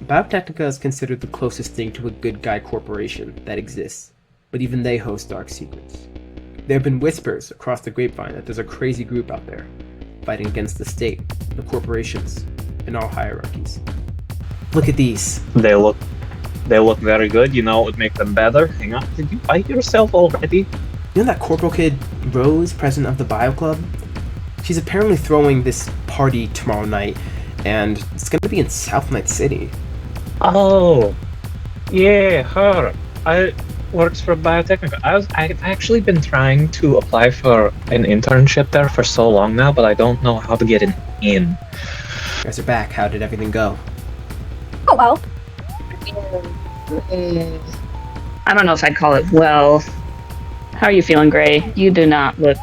Biotechnica is considered the closest thing to a good guy corporation that exists, but even they host dark secrets. There have been whispers across the grapevine that there's a crazy group out there, fighting against the state, the corporations, and all hierarchies. Look at these. They look very good. You know what would make them better? Hang on, did you bite yourself already? You know that corporal kid, Rose, president of the Bio Club? She's apparently throwing this party tomorrow night, and it's gonna be in South Night City. Oh, yeah, her. I works for Biotechnica. I've actually been trying to apply for an internship there for so long now, but I don't know how to get an in. You guys are back. How did everything go? Oh, well. I don't know if I'd call it well. How are you feeling, Gray? You do not look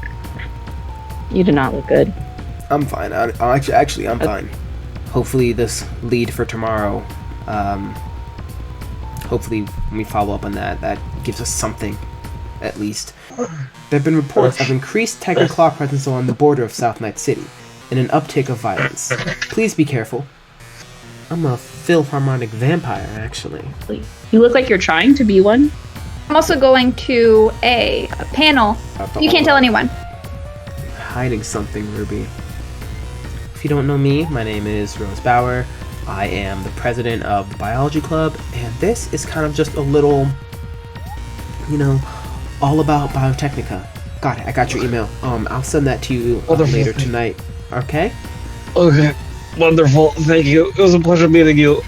good. I'm fine. Actually, I'm fine. Hopefully this lead for tomorrow, hopefully when we follow up on that gives us something, at least. There have been reports of increased Tech and Claw presence along the border of South Night City, and an uptick of violence. Please be careful. I'm a Philharmonic vampire, actually. You look like you're trying to be one. I'm also going to a panel. You can't tell anyone. Hiding something, Ruby. If you don't know me, my name is Rose Bauer. I am the president of the Biology Club, and this is kind of just a little, all about Biotechnica. Got it, I got your email. I'll send that to you later tonight, okay? Okay, wonderful, thank you. It was a pleasure meeting you.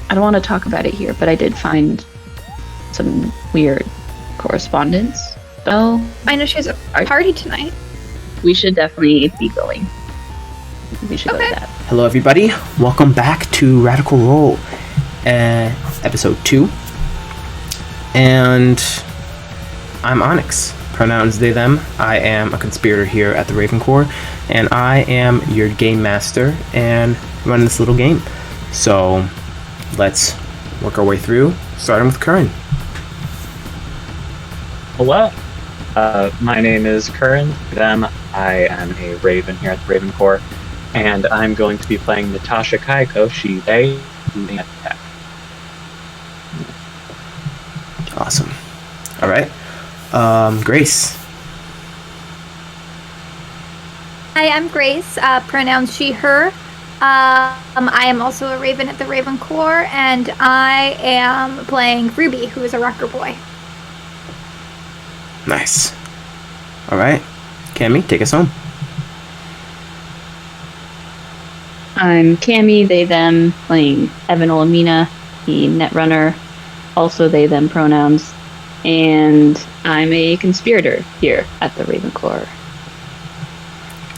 I don't want to talk about it here, but I did find some weird correspondence. So I know she has a party tonight. We should definitely be going. We should go to that. Hello everybody, welcome back to Radical Roll, episode 2. And I'm Onyx, pronouns they, them. I am a conspirator here at the Raven Corps, and I am your game master and running this little game. So let's work our way through, starting with Curren. Hello, my name is Curren. I am a Raven here at the Raven Corps, and I'm going to be playing Natasha Kaiko, she, they, leading attack. Awesome. Alright. Grace. Hi, I'm Grace, pronouns she, her. I am also a Raven at the Raven Corps, and I am playing Ruby, who is a rocker boy. Nice. Alright. Cammy, take us home. I'm Cammy, they, them, playing Evan Olamina, the Netrunner, also they, them pronouns, and I'm a conspirator here at the Raven Corps.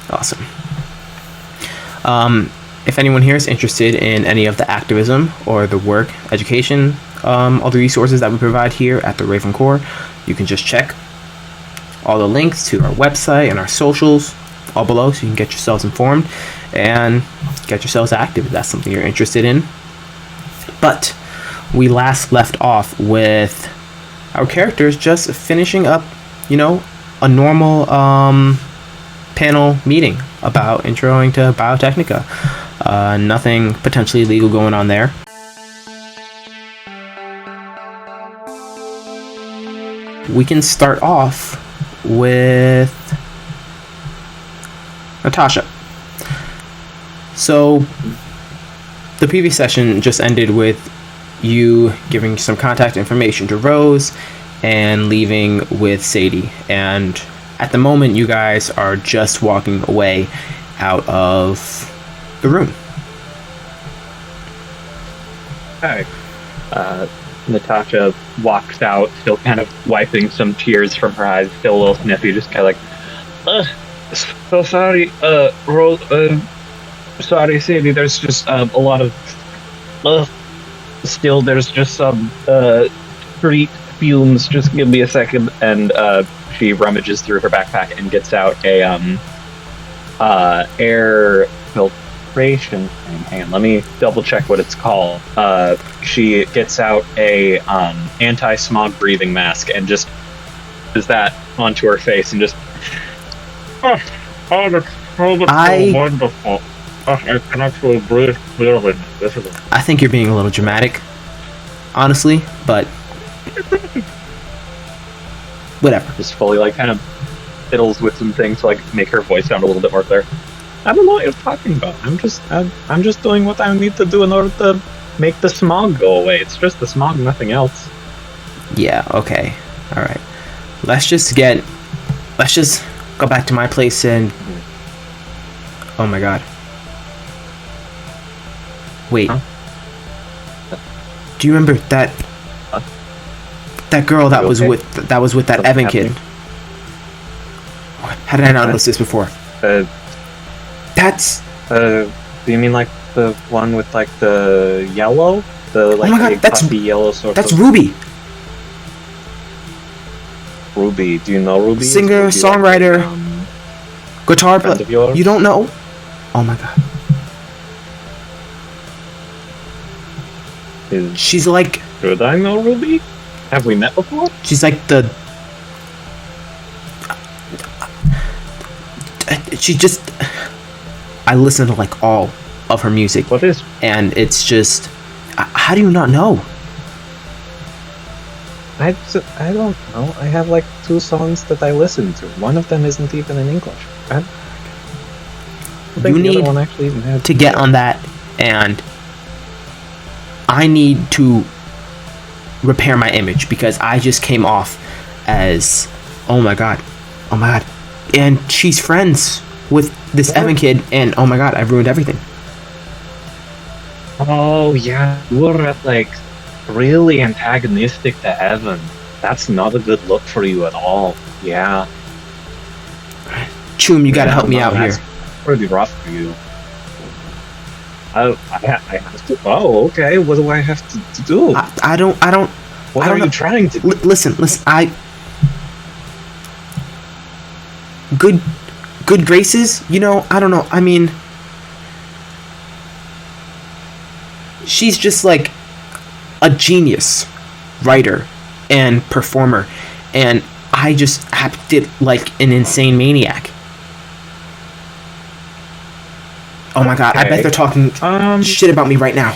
Awesome. If anyone here is interested in any of the activism or the work, education, all the resources that we provide here at the Raven Corps, you can just check all the links to our website and our socials all below, so you can get yourselves informed and get yourselves active if that's something you're interested in. But we last left off with our characters just finishing up, a normal panel meeting about introing to Biotechnica. Nothing potentially illegal going on there. We can start off with Natasha. So the previous session just ended with you giving some contact information to Rose and leaving with Sadie, and at the moment you guys are just walking away out of the room. Hi. Natasha walks out, still kind of wiping some tears from her eyes, still a little sniffy, just kind of like, so sorry, Rose, sorry, Sadie, there's just a lot of, still there's just some, street fumes, just give me a second, and, she rummages through her backpack and gets out a, air filtration thing. Hang on, let me double check what it's called. She gets out a, anti-smog breathing mask and just does that onto her face and just, that's so wonderful. I can actually breathe clearly. This is I think you're being a little dramatic, honestly, but whatever. just fully like kind of fiddles with some things to like make her voice sound a little bit more clear. I don't know what you're talking about. I'm just doing what I need to do in order to make the smog go away. It's just the smog, nothing else. Yeah, okay. Alright. Let's just go back to my place and... Oh my god. Wait. Huh? Do you remember that... That girl that You was okay? with that Something Evan kid? happening? How did I not notice this before? That's... Do you mean like the one with like the yellow? The like my God, big that's- puffy yellow sort That's of Ruby! Ruby. Do you know Ruby? Is Singer, Ruby, songwriter, guitar friend player. of yours? You don't know? Oh my god. She's like... Should I know Ruby? Have we met before? She's like the... She just... I listen to like all of her music, What is? and it's just... How do you not know? I don't know. I have like 2 songs that I listen to. One of them isn't even in English. I think You the need other one actually even had to get on that, and I need to repair my image because I just came off as oh my god, and she's friends with this What? Evan kid, and oh my god, I've ruined everything. Oh yeah, you were like really antagonistic to Evan. That's not a good look for you at all. Yeah. Choom, you gotta help me no, out here. that's pretty rough for you. I have to. Oh, okay. What do I have to do? I don't. What I are don't you know. trying to do? Listen. Good graces. You know, I don't know. I mean, she's just like a genius writer and performer, and I just acted like an insane maniac. Oh my god! I bet Okay. they're talking shit about me right now.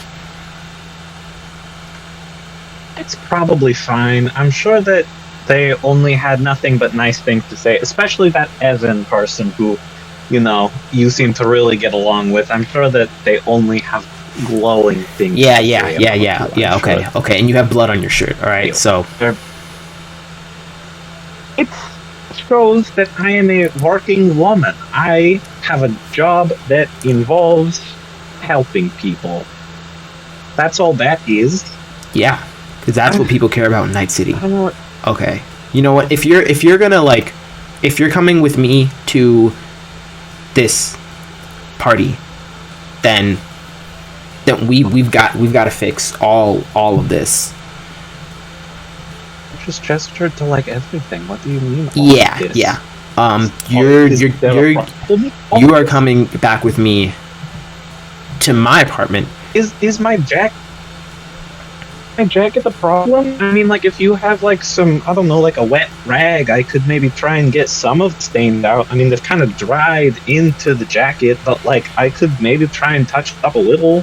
It's probably fine. I'm sure that they only had nothing but nice things to say, especially that Evan person who, you seem to really get along with. I'm sure that they only have glowing things to say about you, I'm Okay, sure. okay. And you have blood on your shirt. All right, Deal. so It shows that I am a working woman. I have a job that involves helping people. That's all that is. yeah, because that's what people care about in Night City. I don't know what. Okay. You know what? If you're gonna like, if you're coming with me to this party, then we've got to fix all of this. You just gestured to like everything. What do you mean? all Yeah, this? yeah. Is there a problem? You are coming back with me to my apartment. Is my jacket the problem? I mean, like, if you have like some, I don't know, like a wet rag, I could maybe try and get some of it stained out. I mean, they've kind of dried into the jacket, but like, I could maybe try and touch it up a little.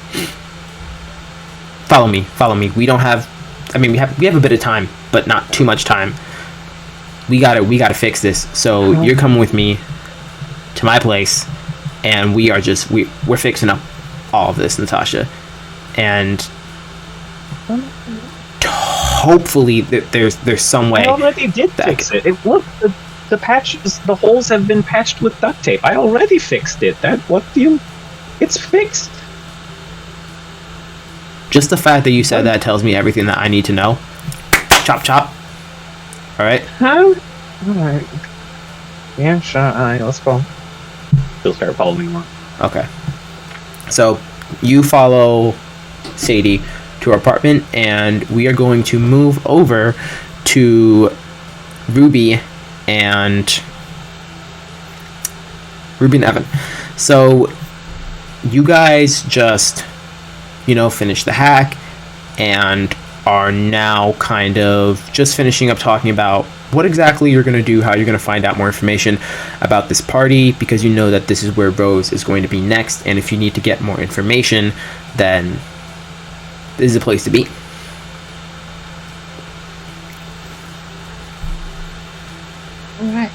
Follow me. We don't have. I mean, we have a bit of time, but not too much time. We gotta fix this. So you're coming with me to my place, and we're fixing up all of this, Natasha, and hopefully there's some way. I already did that fix it. Look, the patches, the holes have been patched with duct tape. I already fixed it. It's fixed. Just the fact that you said that tells me everything that I need to know. Chop chop. All right. Huh? Alright. Yeah, sure. Alright, let's go. She'll start following more. Okay. So you follow Sadie to her apartment, and we are going to move over to Ruby and Evan. So you guys just, finish the hack and are now kind of just finishing up talking about what exactly you're going to do, how you're going to find out more information about this party, because you know that this is where Rose is going to be next, and if you need to get more information, then this is a place to be. All right.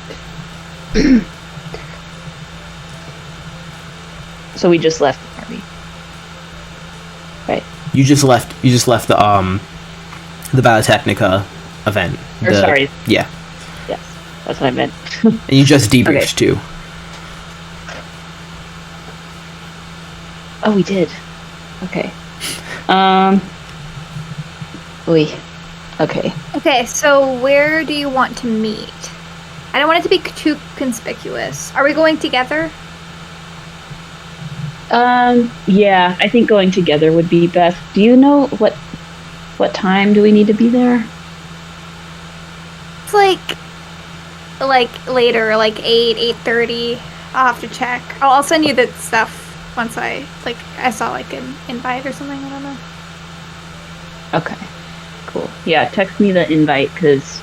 So we just left the party, right? You just left the Biotechnica event. Sorry. Yeah. Yes, that's what I meant. And you just debriefed too. Oh, we did. Okay. Okay. Okay, so where do you want to meet? I don't want it to be too conspicuous. Are we going together? Yeah, I think going together would be best. Do you know what time do we need to be there? It's like later, like 8:30. I'll have to check. I'll send you the stuff once I saw like an invite or something. I don't know. Okay, cool. Yeah, text me the invite, because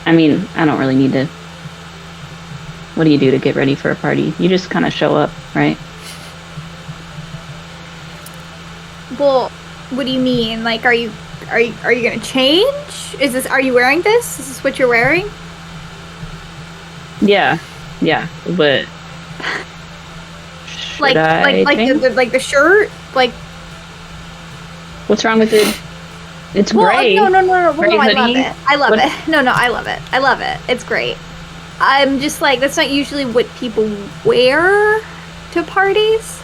I mean, I don't really need to. What do you do to get ready for a party? You just kind of show up, right? Well, what do you mean? Like, are you gonna change? Are you wearing this? Is this what you're wearing? Yeah, but Like the shirt? Like, what's wrong with it? It's well, gray. No. Gray I love hoodie. it. I love it. No, I love it. I love it. It's great. I'm just like, that's not usually what people wear to parties.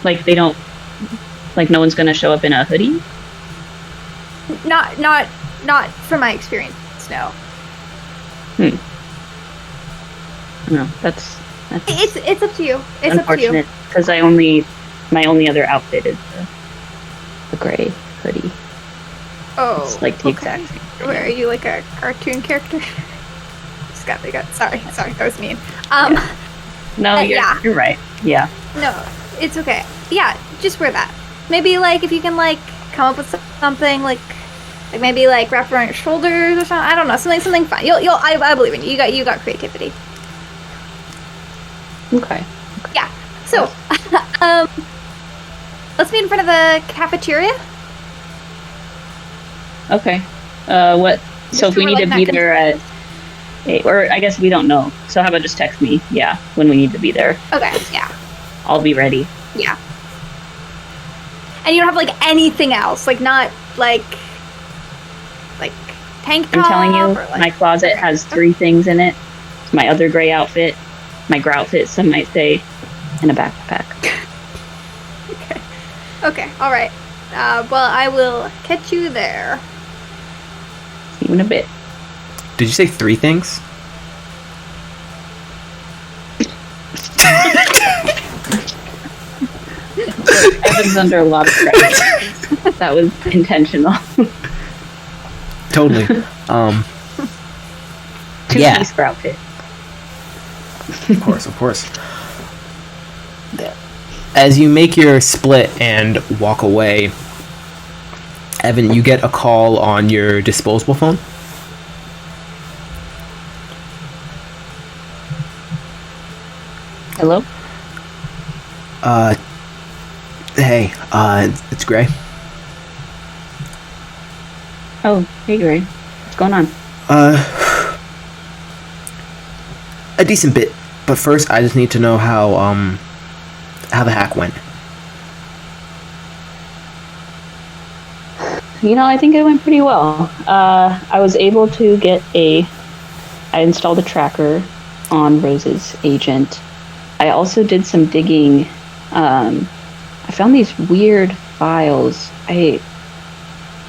Like, they don't. Like, no one's gonna show up in a hoodie. Not from my experience. No. No, that's It's up to you. It's up to you. unfortunate, because my only other outfit is the gray hoodie. Oh, It's like the okay. exact same thing. Where are you, like a cartoon character? Sorry, that was mean. No, yeah. you're right. Yeah. No, it's okay. Yeah, just wear that. Maybe like if you can like come up with something like maybe like wrap around your shoulders or something. I don't know, something fun. I believe in you. You got creativity. Okay. Yeah. So, let's meet in front of the cafeteria. Okay. What? So if we need to be there at 8, or I guess we don't know. So how about just text me? Yeah, when we need to be there. Okay. Yeah. I'll be ready. Yeah. And you don't have like anything else, like not like tank top. I'm telling you, or, like, my closet has 3 things in it. My other gray outfit, my groutfit, some might say, and a backpack. Okay. All right. Well, I will catch you there. See you in a bit. Did you say 3 things? Evan's under a lot of pressure. That was intentional. Totally. 2-piece groutfit. Of course. As you make your split and walk away, Evan, you get a call on your disposable phone. Hello? Hey, it's Gray. Oh, hey Gray. What's going on? A decent bit, but first I just need to know how the hack went. You know, I think it went pretty well. I was able to I installed a tracker on Rose's agent. I also did some digging. I found these weird files. I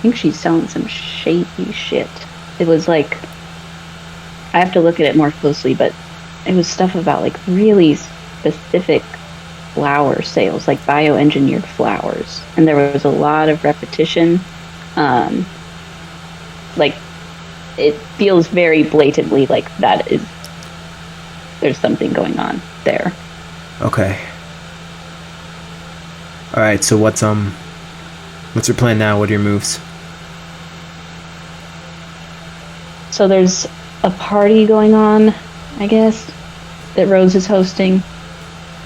think she's selling some shady shit. It was like, I have to look at it more closely, but it was stuff about like really specific flower sales, like bioengineered flowers. And there was a lot of repetition. Like, it feels very blatantly like there's something going on there. Okay. All right. So what's your plan now? What are your moves? So there's a party going on, I guess, that Rose is hosting.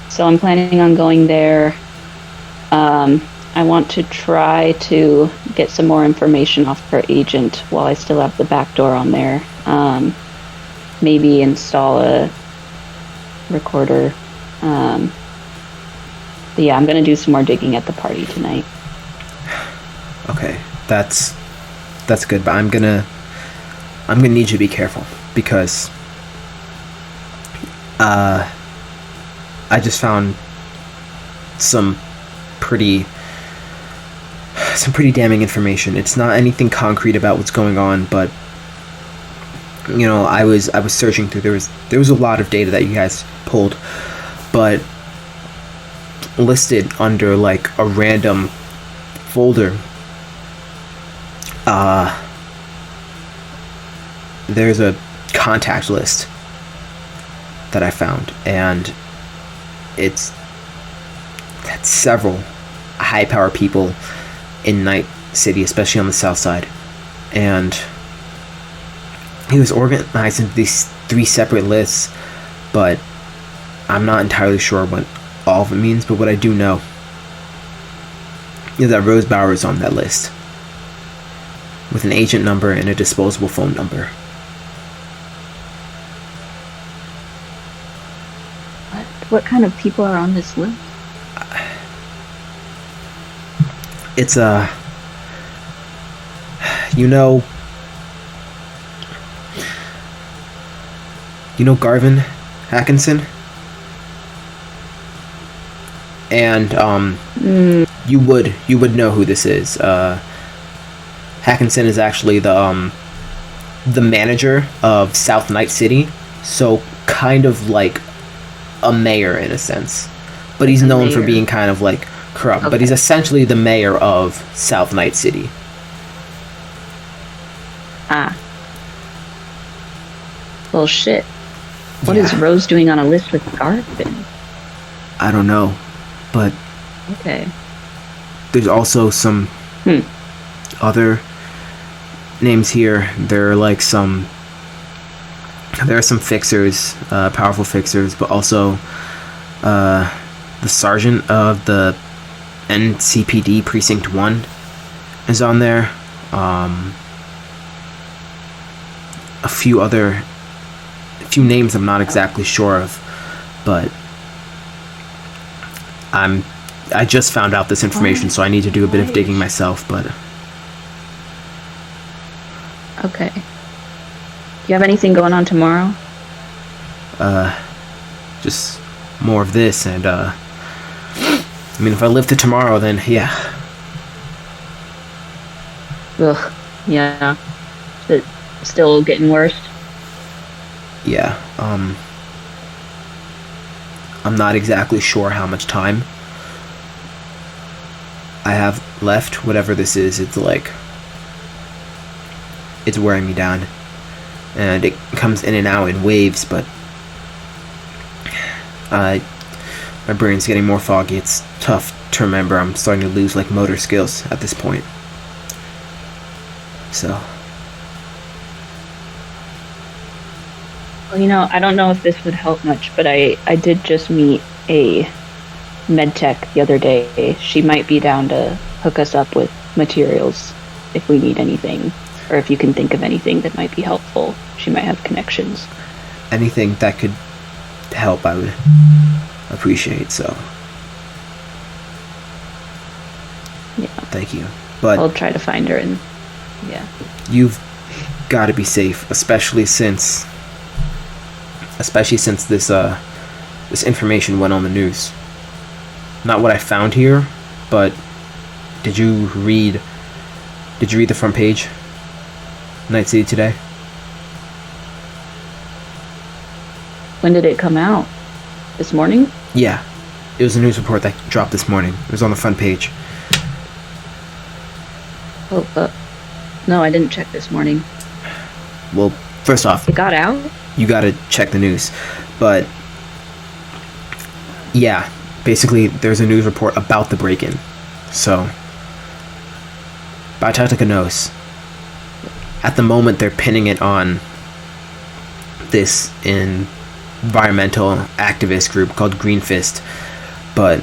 So I'm planning on going there. I want to try to get some more information off her agent while I still have the back door on there. Maybe install a recorder. But yeah, I'm gonna do some more digging at the party tonight. Okay, that's good, but I'm gonna need you to be careful because I just found some pretty damning information. It's not anything concrete about what's going on, but you know, I was searching through. There was a lot of data that you guys pulled, but listed under like a random folder. There's a contact list that I found, and it's several high-power people in Night City, especially on the south side, and he was organized into these 3 separate lists, but I'm not entirely sure what all of it means. But what I do know is that Rose Bauer is on that list with an agent number and a disposable phone number. What kind of people are on this list? It's you know Garvin Hackinson, and you would know who this is. Hackinson is actually the manager of South Night City, so kind of like a mayor in a sense, but he's known for being kind of like corrupt. Okay. But he's essentially the mayor of South Night City. Well, shit. What is Rose doing on a list with Garvin? I don't know, but okay. There's also some other names here. There are some fixers, powerful fixers, but also the sergeant of the NCPD Precinct 1 is on there. A few names I'm not exactly sure of, but I just found out this information, so I need to do a bit of digging myself, but okay. Do you have anything going on tomorrow? Just more of this, and I mean, if I live to tomorrow, then yeah. Ugh, yeah. Is it still getting worse? Yeah, I'm not exactly sure how much time I have left. Whatever this is, it's wearing me down, and it comes in and out in waves, but my brain's getting more foggy. It's tough to remember. I'm starting to lose motor skills at this point, so well, I don't know if this would help much, but I did just meet a med tech the other day. She might be down to hook us up with materials if we need anything, or if you can think of anything that might be helpful. She might have connections. Anything that could help, I would appreciate, so yeah. Thank you. But I'll try to find her, and yeah. You've got to be safe, especially since this information went on the news. Not what I found here, but did you read the front page? Night City today? When did it come out? This morning? Yeah. It was a news report that dropped this morning. It was on the front page. Oh, no, I didn't check this morning. Well, first off, it got out? You gotta check the news. But yeah, basically there's a news report about the break-in. So Biotechnica knows. at the moment they're pinning it on this environmental activist group called Green Fist, but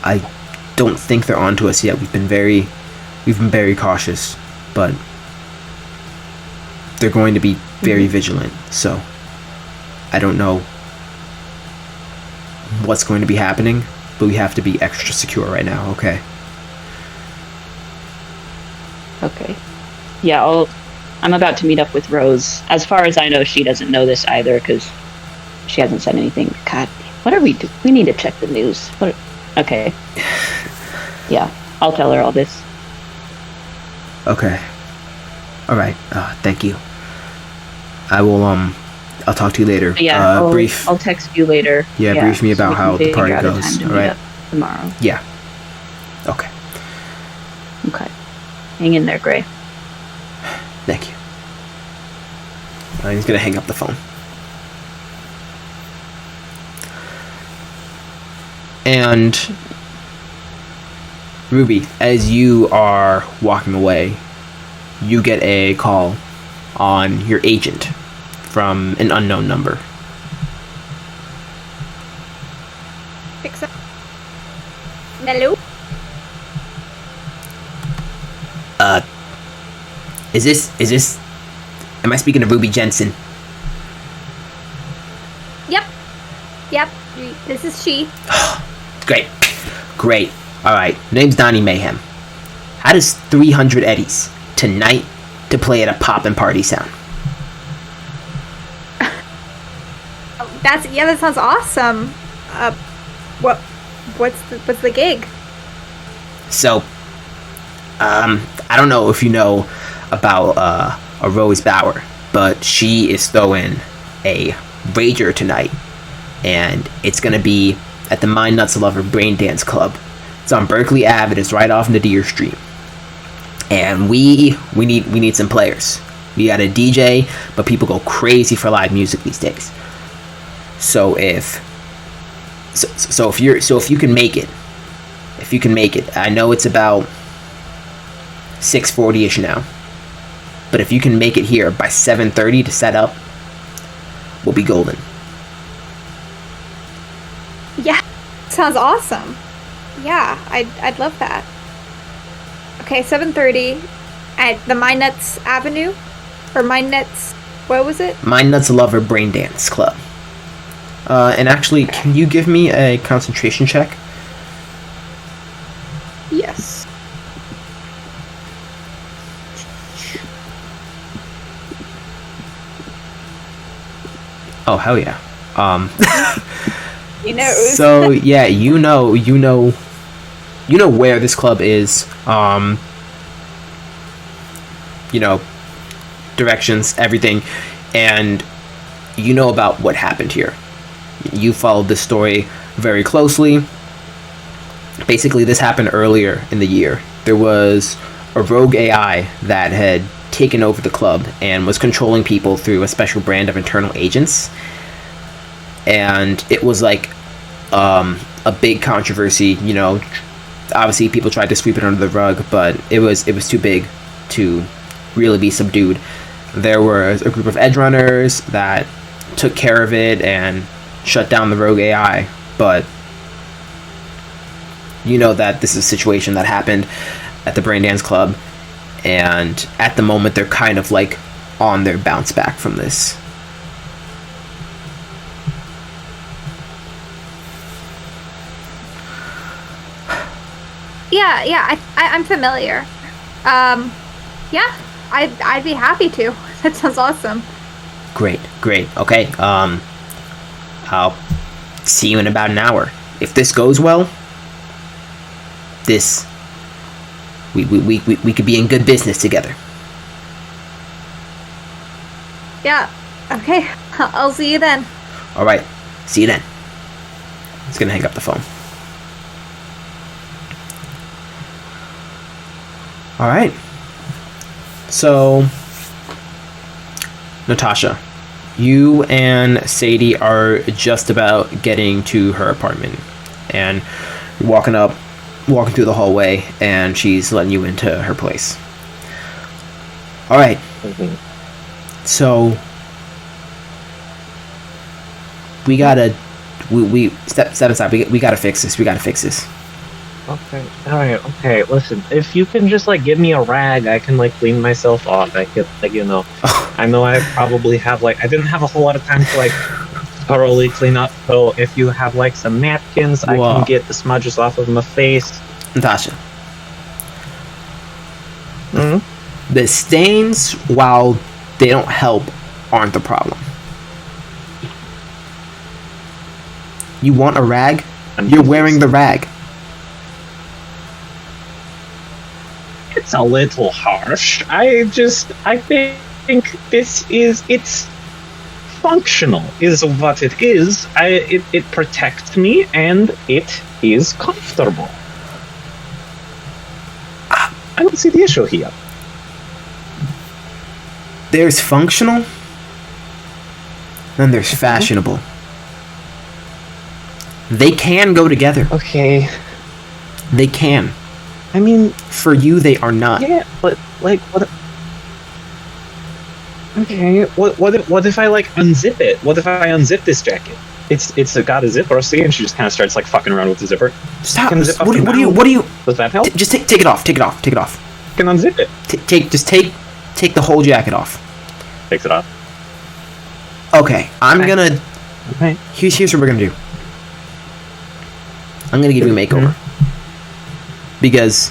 I don't think they're onto us yet. We've been very cautious, but they're going to be very vigilant. So I don't know what's going to be happening, but we have to be extra secure right now. Okay. Okay. Yeah, I'm about to meet up with Rose. As far as I know, she doesn't know this either because she hasn't said anything. God, what are we doing? We need to check the news. Okay. Yeah, I'll tell her all this. Okay. All right. Thank you. I will. I'll talk to you later. Yeah. Brief. I'll text you later. Yeah. Brief me about how the party goes. All right. Tomorrow. Yeah. Okay. Okay. Hang in there, Gray. Thank you. He's gonna hang up the phone. And Ruby, as you are walking away, you get a call on your agent from an unknown number. Fix up. Hello? Is this, am I speaking to Ruby Jensen? Yep. This is she. Great. Alright, name's Donnie Mayhem. How does 300 Eddies tonight to play at a poppin' party sound? That sounds awesome. What's the gig? So, I don't know if you know about a Rose Bauer, but she is throwing a rager tonight, and it's gonna be at the Mind Nuts Lover Brain Dance Club. It's on Berkeley Ave. It is right off Nadir Street, and we need some players. We got a DJ, but people go crazy for live music these days. So if you can make it, I know it's about 6:40ish now, but if you can make it here by 7:30 to set up, we'll be golden. Yeah, sounds awesome. Yeah, I'd love that. Okay, 7:30 at the Mind Nuts Avenue, or Mind Nuts. What was it? Mind Nuts Lover Brain Dance Club. And actually, can you give me a concentration check? Yes. Oh hell yeah. You know. So yeah, you know where this club is. Directions, everything, and you know about what happened here. You followed this story very closely. Basically, this happened earlier in the year. There was a rogue AI that had taken over the club and was controlling people through a special brand of internal agents. And it was like a big controversy. Obviously people tried to sweep it under the rug, but it was too big to really be subdued. There was a group of edge runners that took care of it and shut down the rogue AI, but you know that this is a situation that happened at the Brain Dance Club, and at the moment they're kind of like on their bounce back from this. Yeah, I'm familiar. Yeah, I'd be happy to. That sounds awesome. Great. Okay, I'll see you in about an hour. If this goes well, we could be in good business together. Yeah. Okay. I'll see you then. All right. See you then. He's gonna hang up the phone. All right. So, Natasha, you and Sadie are just about getting to her apartment, and you're walking through the hallway, and she's letting you into her place. All right. Mhm. So we gotta we step aside. We gotta fix this. We gotta fix this. Okay. All right. Okay. Listen, if you can just like give me a rag, I can like clean myself off. I could like I know I probably have like I didn't have a whole lot of time to like thoroughly clean up. So if you have like some napkins, I Whoa. can get the smudges off of my face. Natasha, Hmm. the stains, while they don't help, aren't the problem. You want a rag? You're wearing the rag. It's a little harsh. I think it's functional is what it is. It protects me and it is comfortable. I don't see the issue here. There's functional, then there's fashionable. They can go together. Okay. They can. I mean, For you, they are not. yeah, but like what? Okay. What if I like unzip it? What if I unzip this jacket? It's got a zipper, see, and she just kind of starts like fucking around with the zipper. Stop. Can zip up What and do you? down. What do you? Does that help? Just take it off. Take it off. Take it off. Can unzip it. Take the whole jacket off. Takes it off. Okay, I'm Okay. gonna. Okay. Here's what we're gonna do. I'm gonna give you a makeover. Because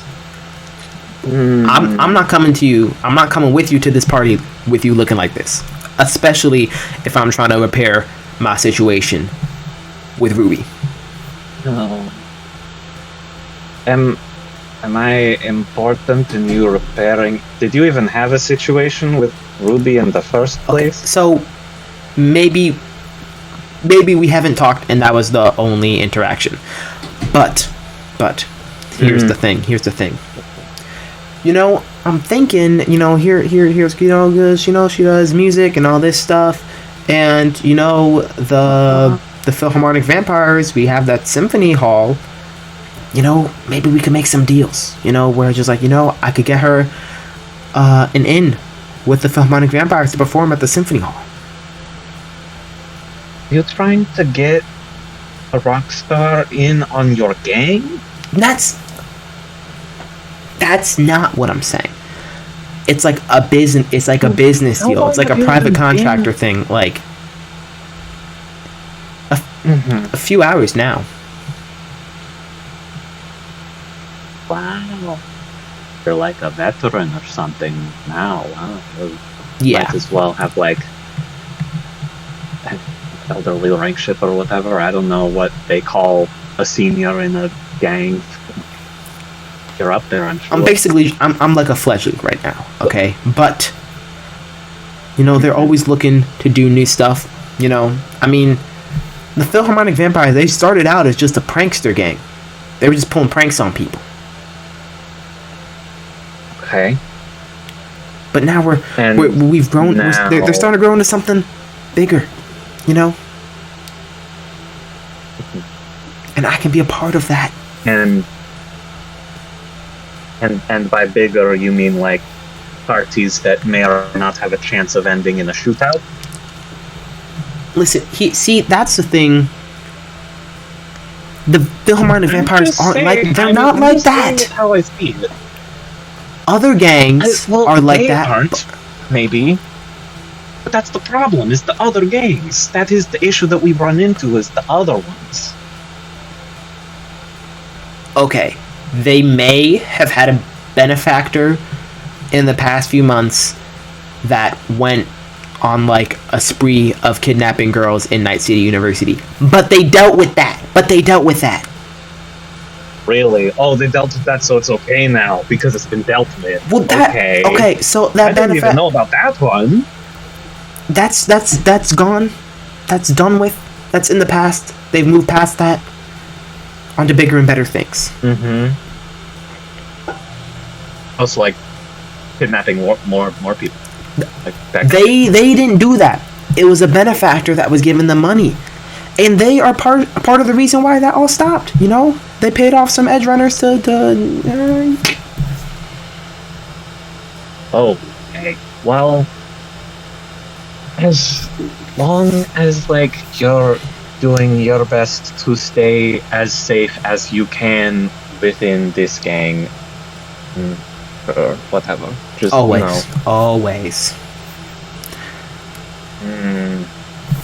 I'm not coming to you. I'm not coming with you to this party with you looking like this. Especially if I'm trying to repair my situation with Ruby. No. Am I important in you repairing? Did you even have a situation with Ruby in the first Okay, place? so maybe we haven't talked and that was the only interaction. But here's the thing. I'm thinking, here's she does music and all this stuff, and the Philharmonic Vampires, we have that symphony hall. Maybe we could make some deals. Where just like I could get her an in with the Philharmonic Vampires to perform at the symphony hall. You trying to get a rock star in on your gang? That's not what I'm saying. It's like a business. It's like a business How deal. long It's like a have you private been contractor thing. Like a few hours now. Wow. You're like a veteran or something now. Wow. Yeah. Might as well have like an elderly rankship or whatever. I don't know what they call a senior in a gang. You're up there, I'm sure. I'm like a fledgling right now, okay? But they're always looking to do new stuff. I mean, the Philharmonic Vampires, they started out as just a prankster gang. They were just pulling pranks on people. Okay. But now we've grown. now- They're starting to grow into something bigger, And I can be a part of that. And by bigger, you mean like parties that may or not have a chance of ending in a shootout? Listen, that's the thing. The Philharmonic Vampires they're not like that. How I see it. Other gangs are like they that. aren't, maybe. But that's the problem, is the other gangs. That is the issue that we run into, is the other ones. Okay, they may have had a benefactor in the past few months that went on like a spree of kidnapping girls in Night City University. But they dealt with that. Really? Oh, they dealt with that, so it's okay now, because it's been dealt with. Well, okay, so that I didn't even know about that one. That's gone. That's done with. That's in the past. They've moved past that onto bigger and better things. Mm-hmm. Also, like, kidnapping more people. Like that They didn't do that. It was a benefactor that was giving them money, and they are part of the reason why that all stopped. They paid off some edge runners to Oh, okay. Well, as long as like you're doing your best to stay as safe as you can within this gang, or whatever. Just Always. Always.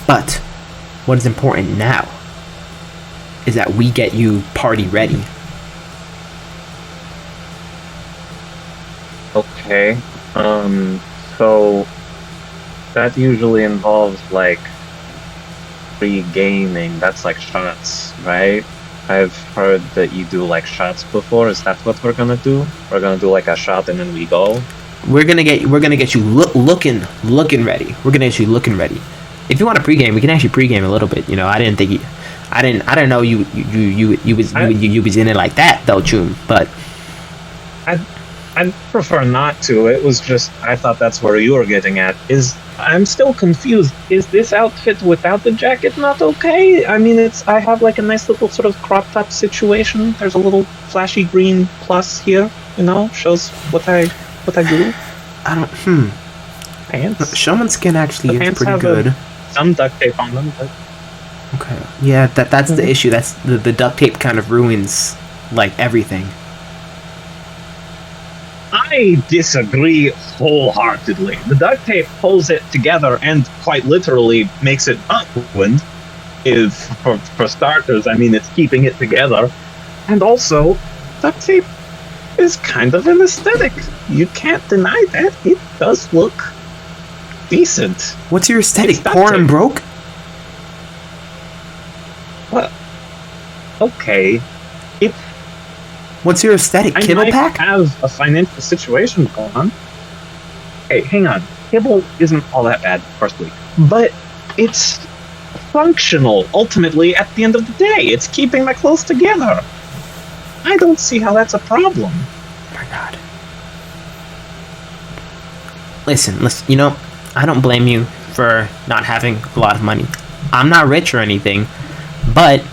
But what is important now is that we get you party ready. Okay. So that usually involves like free gaming. That's like shots, right? I've heard that you do like shots before. Is that what we're gonna do? We're gonna do like a shot and then we go. We're gonna get you looking ready. We're gonna get you looking ready. If you want to pregame, we can actually pregame a little bit. You know, I didn't know you was in it like that though, Chum. But I'd prefer not to. It was just I thought that's where you were getting at. I'm still confused. Is this outfit without the jacket not okay? I mean, I have like a nice little sort of crop top situation. There's a little flashy green plus here. You know, shows what I do. I don't. Pants. Showman skin actually is pretty good. Some duct tape on them, but okay. Yeah, that's the issue. That's the duct tape kind of ruins like everything. I disagree wholeheartedly. The duct tape pulls it together and quite literally makes it not ruined. For starters, I mean, it's keeping it together. And also, duct tape is kind of an aesthetic. You can't deny that. It does look decent. What's your aesthetic? Poor and broke? Well, okay. What's your aesthetic? Kibble pack? I have a financial situation going on. Hey, hang on. Kibble isn't all that bad, firstly. But it's functional, ultimately, at the end of the day. It's keeping my clothes together. I don't see how that's a problem. Oh my god. Listen, you know, I don't blame you for not having a lot of money. I'm not rich or anything, but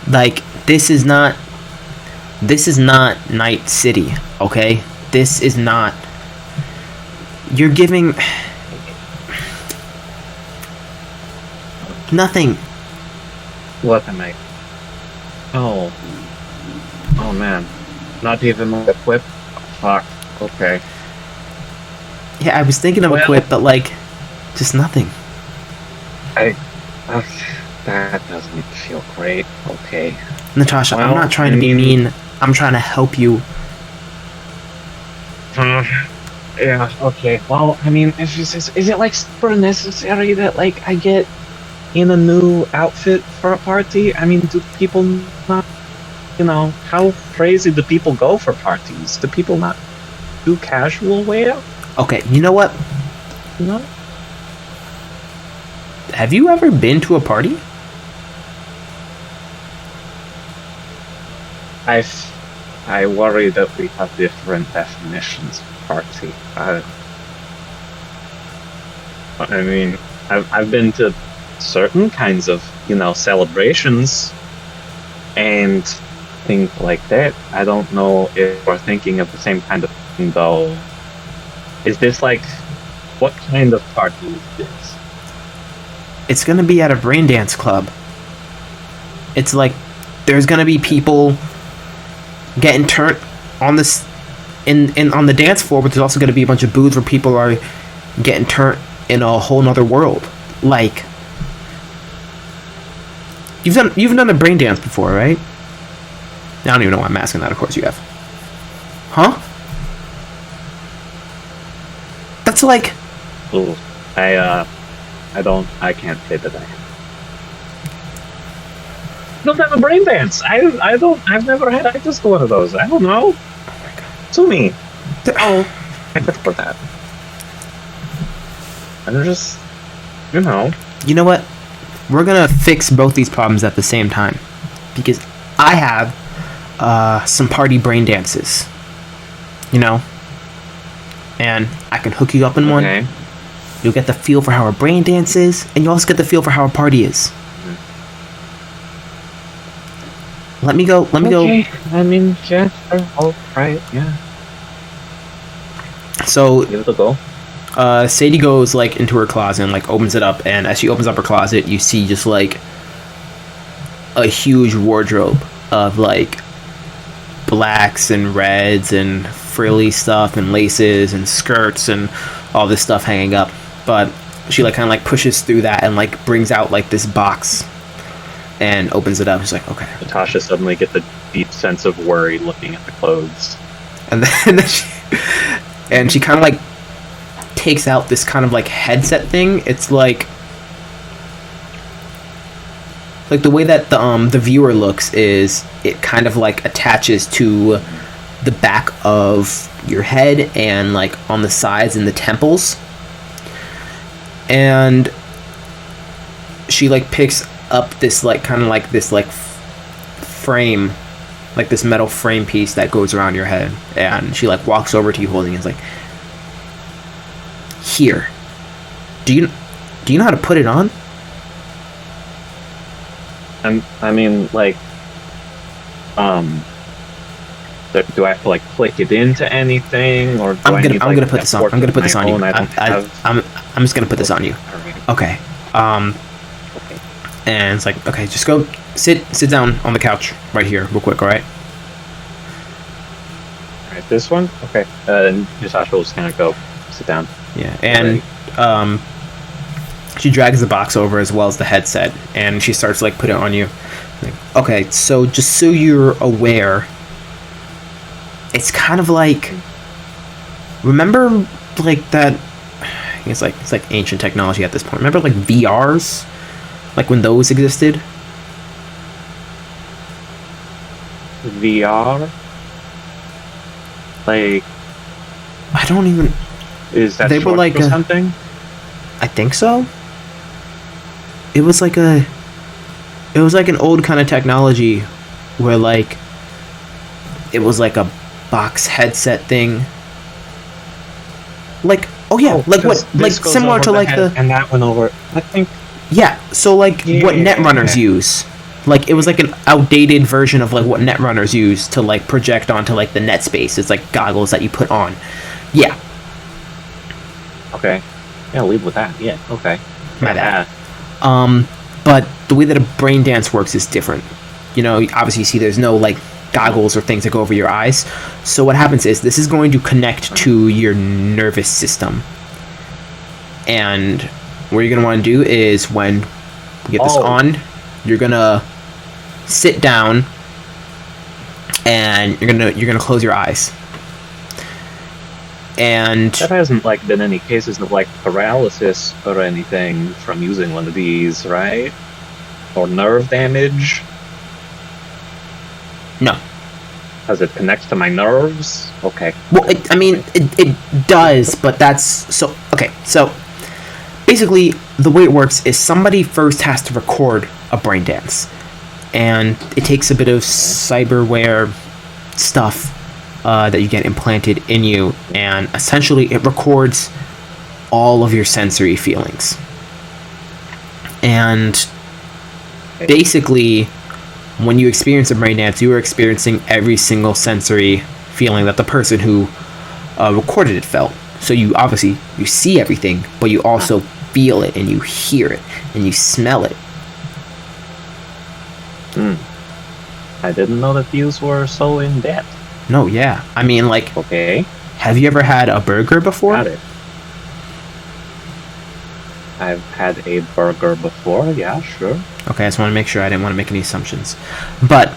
like this is not Night City, okay? This is not. You're giving nothing. What am I? Oh man, not even a whip. Fuck. Okay. Yeah, I was thinking of a quip, but like, just nothing. That doesn't feel great. Okay. Natasha, I'm not trying to be mean. I'm trying to help you. Yeah, okay. Well, I mean, is it like super necessary that like I get in a new outfit for a party? I mean, do people not, you know, how crazy do people go for parties? Do people not do casual wear? Okay, you know what? No. Have you ever been to a party? I worry that we have different definitions of party. I mean, I've been to certain kinds of, you know, celebrations and things like that. I don't know if we're thinking of the same kind of thing, though. Is this like, what kind of party is this? It's gonna be at a brain dance club. It's like there's gonna be people getting turned on this on the dance floor, but there's also gonna be a bunch of booths where people are getting turned in a whole nother world. Like you've done a brain dance before, right? I don't even know why I'm asking that. Of course you have. Huh? That's like. Ooh, I can't say that I have. Don't have a brain dance. I've never had access to one of those. I don't know. Oh my god. To me. I could for that. I'm just, you know. You know what? We're gonna fix both these problems at the same time. Because I have some party brain dances. You know? And I can hook you up in one. You'll get the feel for how a brain dance is, and you also get the feel for how a party is. Let me go. I mean, yeah, sure. Oh, right, yeah. So Give it a go. Sadie goes like into her closet and like opens it up, and as she opens up her closet, you see just like a huge wardrobe of like blacks and reds and frilly stuff and laces and skirts and all this stuff hanging up. But she like kind of like pushes through that and like brings out like this box and opens it up. She's like, okay. Natasha suddenly gets a deep sense of worry looking at the clothes. And then she kind of like takes out this kind of like headset thing. It's like the way that the viewer looks is it kind of like attaches to the back of your head and like on the sides and the temples. And she like picks up this like kind of like this like frame, like this metal frame piece that goes around your head, and she like walks over to you holding it and is like, here, do you know how to put it on? I mean, like, do I have to like click it into anything, or I'm gonna put this on. I'm gonna put this on you. I'm just gonna put this on you. Okay. And it's like, okay, just go sit down on the couch right here, real quick. All right. All right, this one. Okay. And Natasha will just kind of go sit down. Yeah, and she drags the box over as well as the headset, and she starts like put it on you. Like, okay, so just so you're aware, it's kind of like, remember like that? It's like ancient technology at this point. Remember like VRs, like when those existed. VR. Like, I don't even. Is that they were like for something? I think so. It was like an old kind of technology where like it was like a box headset thing. Like, oh yeah, like what, like similar to like the and that went over. I think. Yeah, so like what netrunners use. Like it was like an outdated version of like what netrunners use to like project onto like the net space. It's like goggles that you put on. Yeah. Okay. Yeah, leave with that. Yeah. Okay. My bad. But the way that a brain dance works is different. You know, obviously you see there's no like goggles or things that go over your eyes. So what happens is this is going to connect to your nervous system. And what you're going to want to do is when you get this on, you're going to sit down and you're going to close your eyes. And there hasn't like been any cases of like paralysis or anything from using one of these, right? Or nerve damage? No. Does it connect to my nerves? Okay. Well, it does, but that's so okay. So basically, the way it works is somebody first has to record a brain dance, and it takes a bit of cyberware stuff that you get implanted in you, and essentially it records all of your sensory feelings. And basically, when you experience a brain dance, you are experiencing every single sensory feeling that the person who recorded it felt. So you obviously, you see everything, but you also feel it, and you hear it, and you smell it. I didn't know that these were so in-depth. No, yeah. I mean, like, okay. Have you ever had a burger before? Got it. I've had a burger before, yeah, sure. Okay, I just want to make sure. I didn't want to make any assumptions. But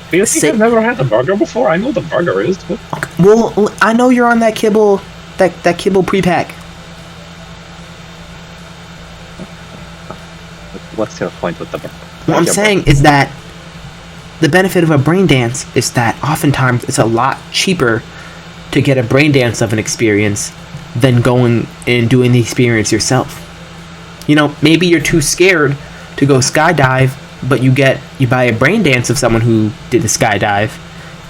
do you think I've never had a burger before? I know the burger is. But... Okay. Well, I know you're on that kibble, that kibble pre-pack. What's your point with the burger? What I'm saying is that the benefit of a brain dance is that oftentimes it's a lot cheaper to get a brain dance of an experience than going and doing the experience yourself. You know, maybe you're too scared to go skydive, but you buy a brain dance of someone who did a skydive,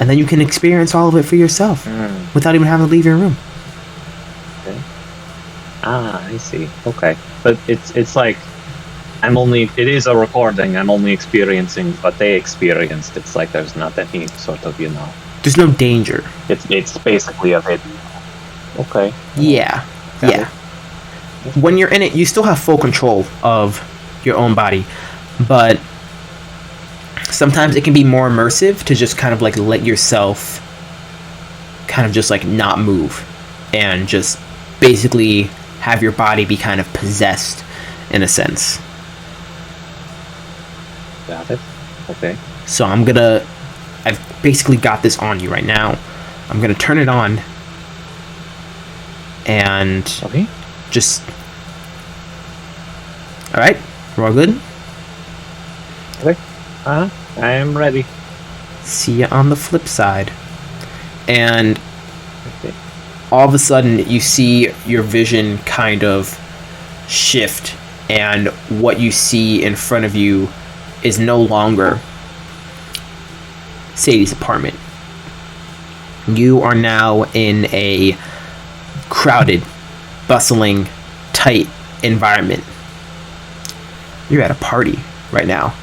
and then you can experience all of it for yourself without even having to leave your room. Okay. I see. Okay. But it's like it is a recording. I'm only experiencing what they experienced. It's like there's not any sort of, There's no danger. It's basically a hidden Okay. Yeah. Got Yeah. When you're in it, you still have full control of your own body, but sometimes it can be more immersive to just kind of like let yourself kind of just like not move and just basically have your body be kind of possessed in a sense. Got it. Okay. So I've basically got this on you right now. I'm gonna turn it on and Okay. just... Alright, we're all good? Okay. I am ready. See ya on the flip side. And Okay. all of a sudden you see your vision kind of shift, and what you see in front of you is no longer Sadie's apartment. You are now in a crowded, bustling, tight environment. You're at a party right now,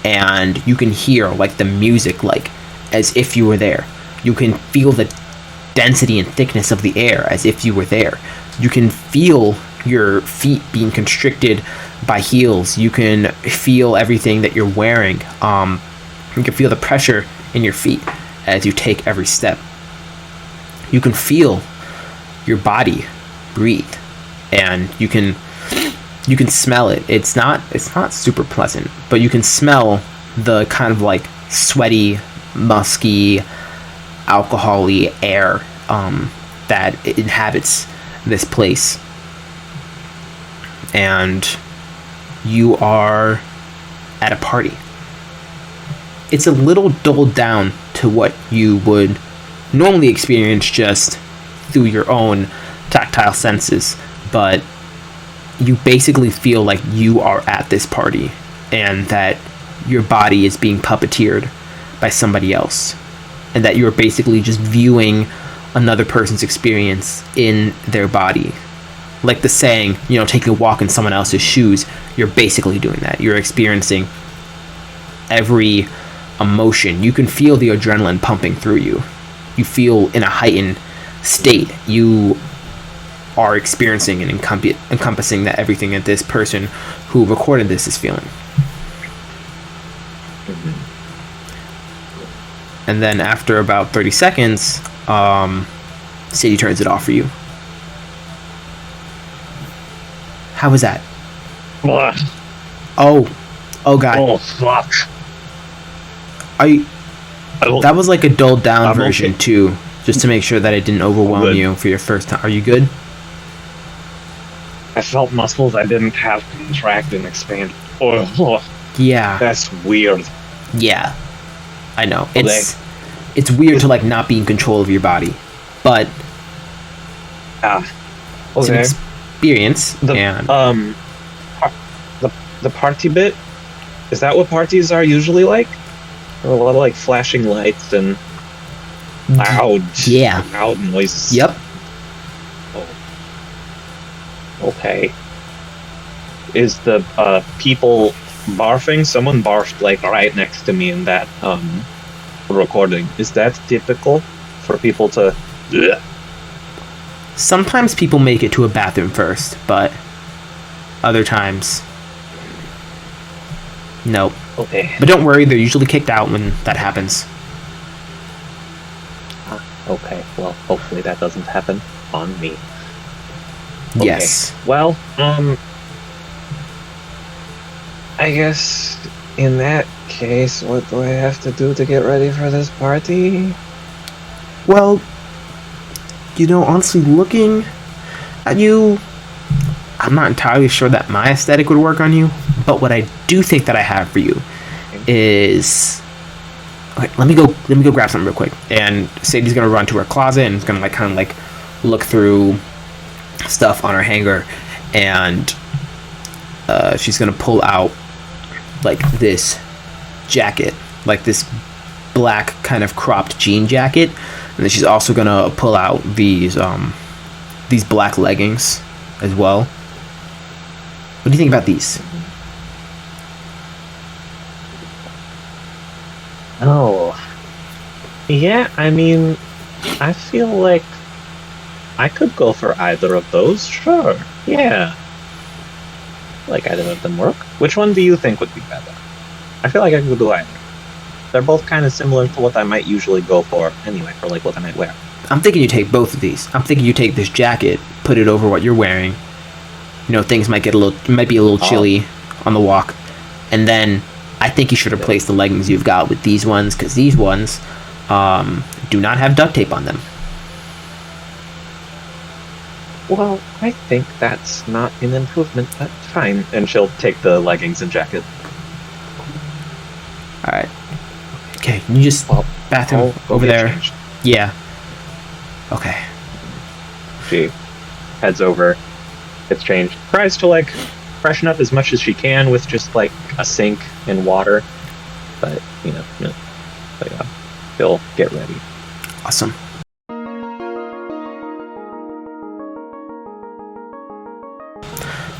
and you can hear like the music like as if you were there. You can feel the density and thickness of the air as if you were there. You can feel your feet being constricted by heels. You can feel everything that you're wearing. You can feel the pressure in your feet as you take every step. You can feel your body breathe, and you can smell it. It's not super pleasant, but you can smell the kind of like sweaty, musky, alcohol-y air that inhabits this place. And you are at a party. It's a little dulled down to what you would normally experience just through your own tactile senses, but you basically feel like you are at this party and that your body is being puppeteered by somebody else, and that you're basically just viewing another person's experience in their body. Like the saying, taking a walk in someone else's shoes, you're basically doing that. You're experiencing every emotion. You can feel the adrenaline pumping through you. You feel in a heightened state. You are experiencing and encompassing that everything that this person who recorded this is feeling. And then after about 30 seconds, Sadie turns it off for you. How was that? Ugh. Oh God. Oh, fuck. That was like a dulled down I'm version okay. too, just to make sure that it didn't overwhelm Good. you for your first time. Are you good? I felt muscles I didn't have contract and expand. Oh, Yeah. that's weird. Yeah. I know. Okay. It's weird to like not be in control of your body, but it's an Okay. experience. And The party bit, is that what parties are usually like? There are a lot of like flashing lights and loud noises. Yep. Okay. Is the people barfing? Someone barfed like right next to me in that recording. Is that typical for people to? Bleh? Sometimes people make it to a bathroom first, but other times, nope. Okay. But don't worry, they're usually kicked out when that happens. Okay. Well, hopefully that doesn't happen on me. Yes. Well, I guess in that case, what do I have to do to get ready for this party? Well, honestly, looking at you, I'm not entirely sure that my aesthetic would work on you, but what I do think that I have for you is... Okay, let me go grab something real quick. And Sadie's gonna run to her closet and is gonna kind of look through stuff on her hanger, and she's gonna pull out like this jacket, like this black kind of cropped jean jacket, and then she's also gonna pull out these black leggings as well. What do you think about these? Oh. Yeah, I mean, I feel like I could go for either of those, sure. Yeah. Like either of them work. Which one do you think would be better? I feel like I could do either. They're both kind of similar to what I might usually go for anyway, for like what I might wear. I'm thinking you take both of these. I'm thinking you take this jacket, put it over what you're wearing. You know, things might be a little chilly on the walk. And then I think you should replace the leggings you've got with these ones, because these ones do not have duct tape on them. Well, I think that's not an improvement. That's fine. And she'll take the leggings and jacket. Alright. Okay, can you just... bathroom I'll go over get there. changed. Yeah. Okay. She heads over, gets changed, tries to like freshen up as much as she can with just like a sink and water, but you know, she'll get ready. Awesome.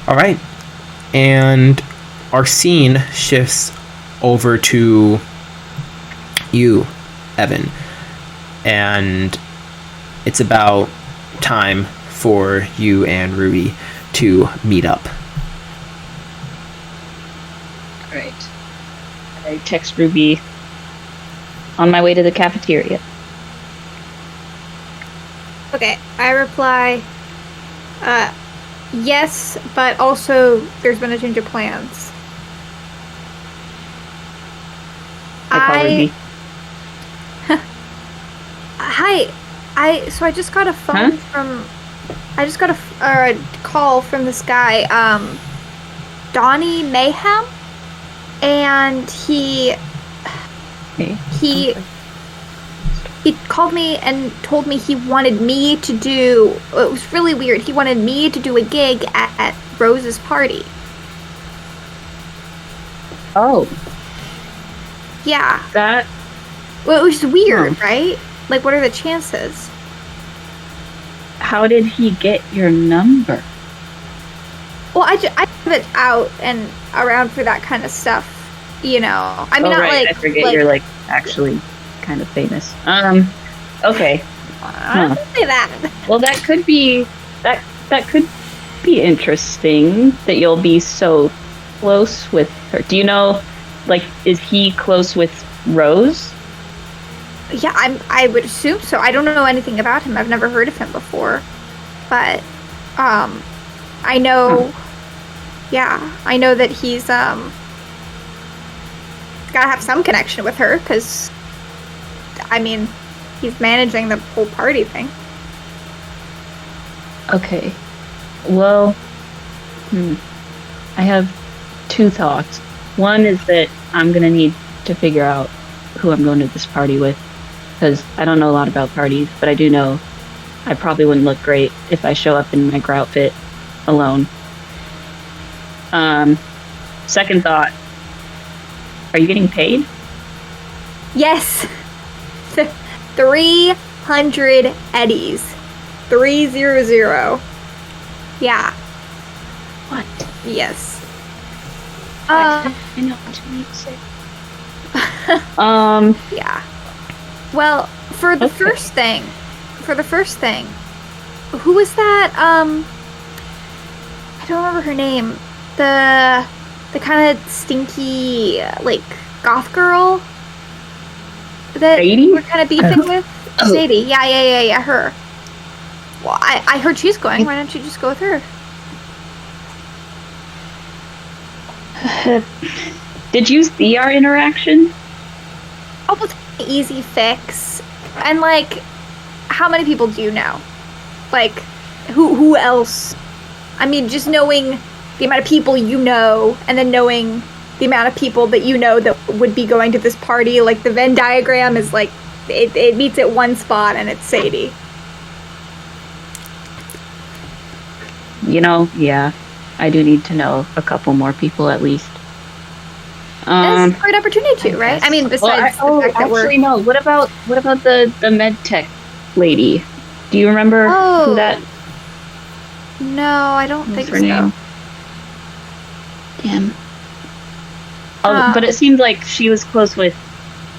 Alright. And our scene shifts over to you, Evan. And it's about time for you and Ruby to meet up. Alright. I text Ruby on my way to the cafeteria. Okay, I reply, yes, but also there's been a change of plans. I call Ruby. Hi, I just got a phone from, I just got a call from this guy, Donnie Mayhem, and he called me and told me he wanted me to do, it was really weird, he wanted me to do a gig at Rose's party. Oh. Yeah. That... Well, it was weird, right? Like, what are the chances? How did he get your number? Well, I have it out and around for that kind of stuff, you know. I mean, not right. like... I forget you're, like, actually kind of famous. Okay. I don't say that. Well, that could be... That could be interesting, that you'll be so close with her. Do you know, like, is he close with Rose? Yeah, I would assume so. I don't know anything about him. I've never heard of him before. But, I know... Yeah, I know that he's, gotta have some connection with her, because, I mean, he's managing the whole party thing. Okay. Well, I have two thoughts. One is that I'm gonna need to figure out who I'm going to this party with, because I don't know a lot about parties, but I do know I probably wouldn't look great if I show up in my outfit alone. Second thought, are you getting paid? Yes! 300 eddies. 300. Yeah. What? Yes. I know what you need to say. Yeah. Well, for the first thing, who was that, I don't remember her name. The kind of stinky, like, goth girl that Sadie? we're kind of beefing with? Sadie. Yeah, her. Well, I heard she's going. Why don't you just go with her? Did you see our interaction? Oh, it's an easy fix. And, like, how many people do you know? Like, who else? I mean, just knowing the amount of people you know, and then knowing the amount of people that you know that would be going to this party, like, the Venn diagram is, like, it meets at one spot, and it's Sadie. You know, yeah. I do need to know a couple more people at least. That's a great opportunity too, right? I mean, besides the fact that actually, no. What about the med tech lady? Do you remember who that? No, I don't think her so. name? Damn. But it seemed like she was close with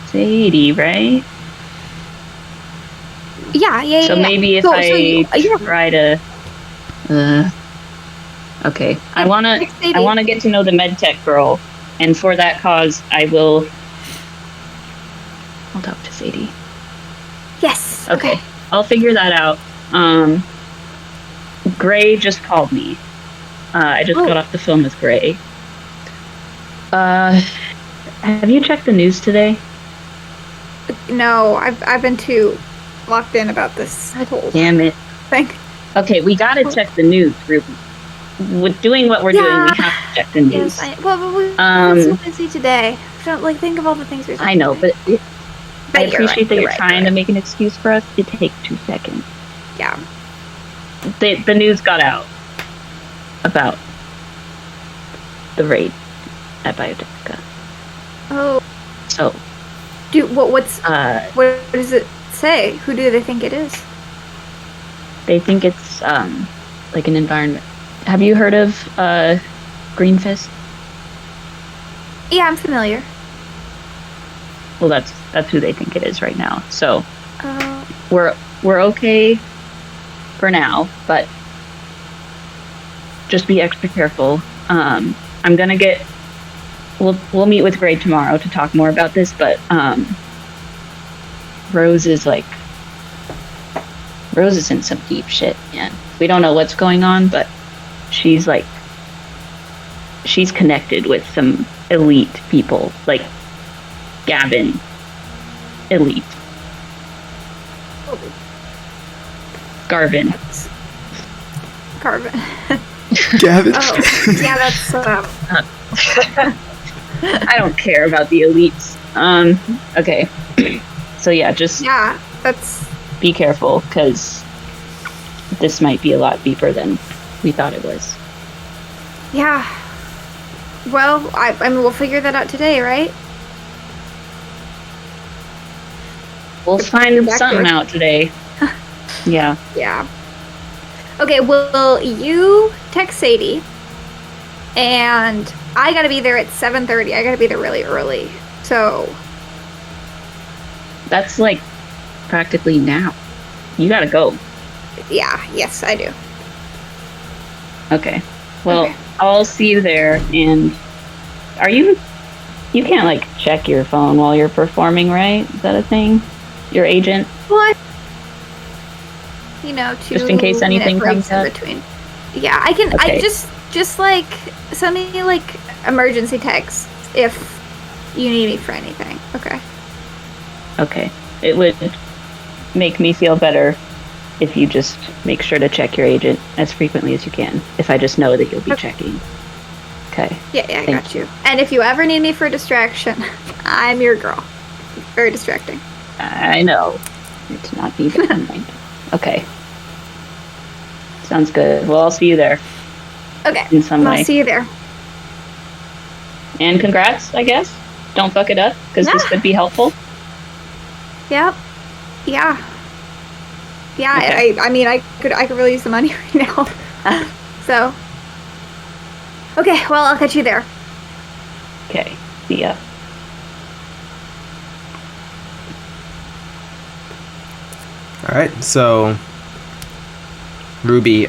Sadie, right? Yeah. So maybe if try to. Okay, I wanna get to know the medtech girl, and for that cause, I will. I'll talk to Sadie. Yes. Okay. I'll figure that out. Gray just called me. I just got off the phone with Gray. Have you checked the news today? No, I've been too locked in about this whole Damn it. thing. Okay, we gotta check the news. With doing what we're doing, we have to check the news. Yes, but we're so busy today. Don't think of all the things we're doing. I know, but I appreciate that you're trying to right. make an excuse for us. It takes 2 seconds. Yeah. The news got out about the raid at Biotechnica. Oh. So. What does it say? Who do they think it is? They think it's like an environment. Have you heard of Green Fist? Yeah, I'm familiar. Well, that's who they think it is right now. So we're okay for now, but just be extra careful. I'm gonna get. We'll meet with Gray tomorrow to talk more about this, but Rose is in some deep shit, man. We don't know what's going on, but she's connected with some elite people, like Gavin. Elite. Garvin. Gavin. Oh, yeah, that's. I don't care about the elites. Okay. So yeah, just that's. Be careful, because this might be a lot deeper than we thought it was. Yeah. Well, I mean, we'll figure that out today, right? We'll find something out today. Yeah. Yeah. Okay, will you text Sadie? And I gotta be there at 7:30. I gotta be there really early. So. That's like practically now. You gotta go. Yeah, yes, I do. Okay. Well, I'll see you there, and you can't like check your phone while you're performing, right? Is that a thing? Your agent? What? You know, just in case anything comes up. Between. Yeah, I can. Okay. I just like send me like emergency texts if you need me for anything. Okay. Okay. It would make me feel better if you just make sure to check your agent as frequently as you can. If I just know that you'll be checking. Okay. Yeah, I got you. And if you ever need me for a distraction, I'm your girl. Very distracting. I know. It's not even. Okay. Sounds good. Well, I'll see you there. Okay. In some way. I'll see you there. And congrats, I guess. Don't fuck it up, because this could be helpful. Yep. Yeah. Yeah. Okay. I mean, I could really use the money right now. So. Okay. Well, I'll catch you there. Okay. See ya. All right. So, Ruby,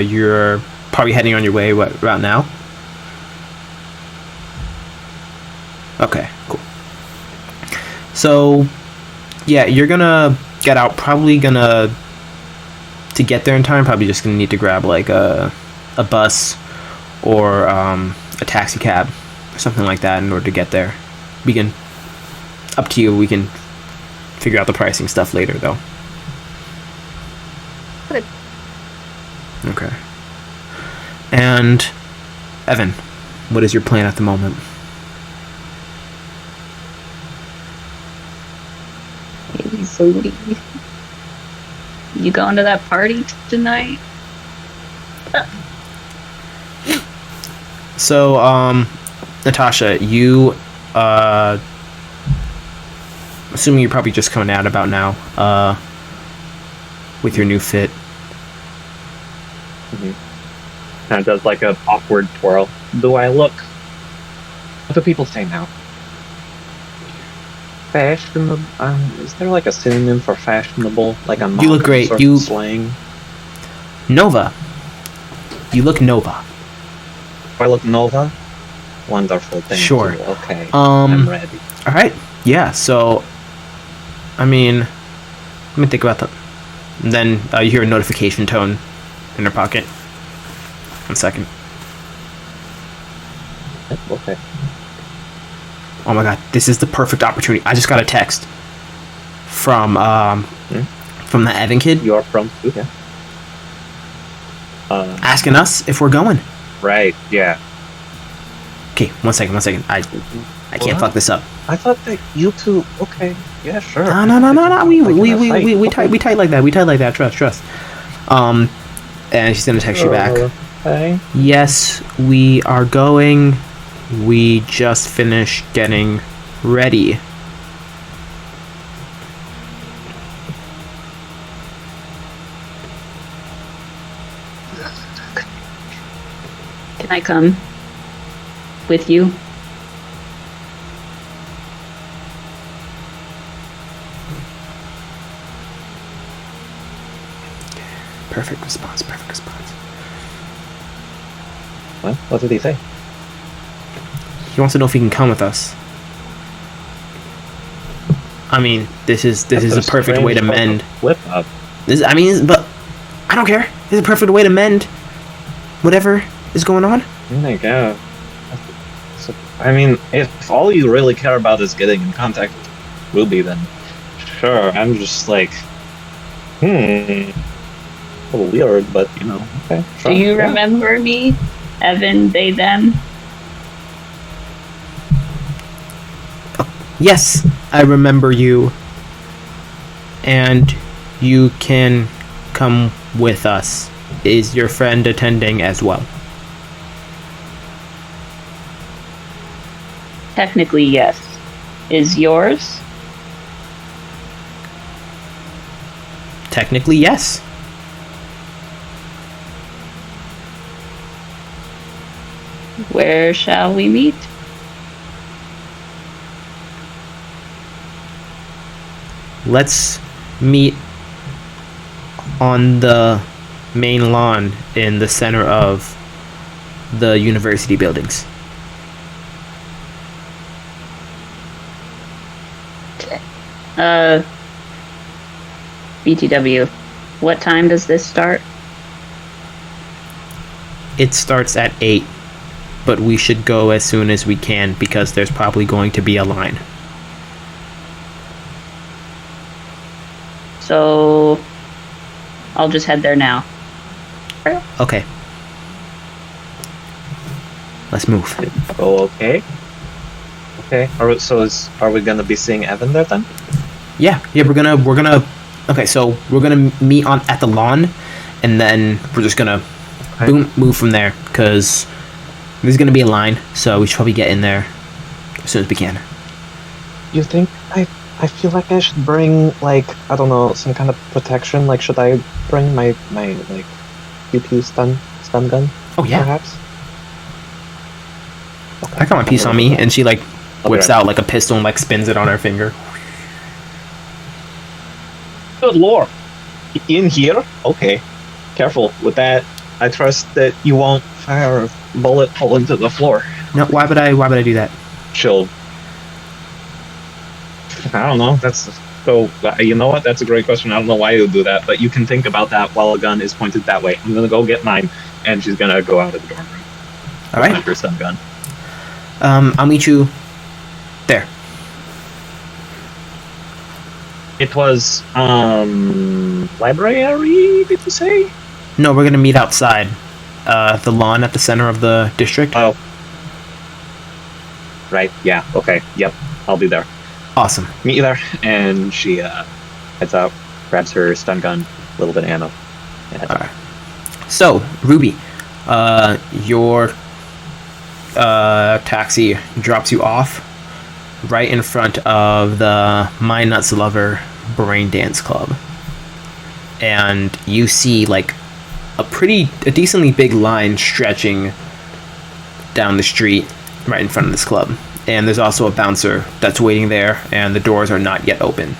you're probably heading on your way. What about now? Okay. Cool. So. Yeah, you're gonna get out. Probably to get there in time. Probably just gonna need to grab like a bus or a taxi cab or something like that in order to get there. We can. Up to you. We can figure out the pricing stuff later, though. Good. Okay. And Evan, what is your plan at the moment? Hey, Sadie. You going to that party tonight? So, Natasha, you, assuming you're probably just coming out about now, with your new fit. Mm-hmm. Kind of does like a awkward twirl. The way I look. What do people say now? fashionable. Is there like a synonym for fashionable? Like a You look great. sort You- of slang? Nova. You look Nova. I look Nova? Wonderful, thank Sure. you. Okay, I'm ready. All right. Yeah. So, I mean, let me think about that. And then you hear a notification tone in her pocket. 1 second. Okay. Oh my god, this is the perfect opportunity. I just got a text from that Evan kid You're from... Okay. asking us if we're going. Right, yeah. Okay, 1 second. I can't fuck this up. I thought that you two... Okay, yeah, sure. No. We tight like that. We tight like that. Trust. And she's gonna text you back. Okay. Yes, we are going. We just finished getting ready. Can I come with you? Perfect response. What did he say? He wants to know if he can come with us. I mean, this is a perfect way to mend. Whip up. But I don't care. This is a perfect way to mend whatever is going on. Oh my god. I mean, if all you really care about is getting in contact with Ruby, then sure. I'm just like, a little weird, but you know, okay. Sure. Do you Yeah. remember me? Evan, they, them? Yes, I remember you. And you can come with us. Is your friend attending as well? Technically, yes. Is yours? Technically, yes. Where shall we meet? Let's meet on the main lawn in the center of the university buildings. BTW, what time does this start? It starts at 8, but we should go as soon as we can because there's probably going to be a line. So, I'll just head there now. Okay. Let's move. Oh, okay. Okay. Are we gonna be seeing Evan there then? Yeah, we're gonna okay, so we're gonna meet at the lawn and then we're just gonna move from there because there's gonna be a line, so we should probably get in there as soon as we can. You think I feel like I should bring, like, I don't know, some kind of protection? Like, should I bring my like pew stun gun? Oh yeah, Perhaps. Okay. I got my piece on me, and she like whips Okay. out like a pistol and like spins it on her finger. Good lord. In here? Okay. Careful with that. I trust that you won't fire a bullet hole into the floor. No, why would I do that? Chill. I don't know. You know what? That's a great question. I don't know why you would do that, but you can think about that while a gun is pointed that way. I'm gonna go get mine, and she's gonna go out of the dorm room. All right. With her stun gun. I'll meet you there. It was, library, did you say? No, we're gonna meet outside, the lawn at the center of the district. Oh. Right, yeah, okay, yep, I'll be there. Awesome. Meet you there. And she, heads out, grabs her stun gun, a little bit of ammo. And heads out. Alright. So, Ruby, your taxi drops you off right in front of the My Nuts Lover Brain Dance Club. And you see like a decently big line stretching down the street right in front of this club. And there's also a bouncer that's waiting there, and the doors are not yet open.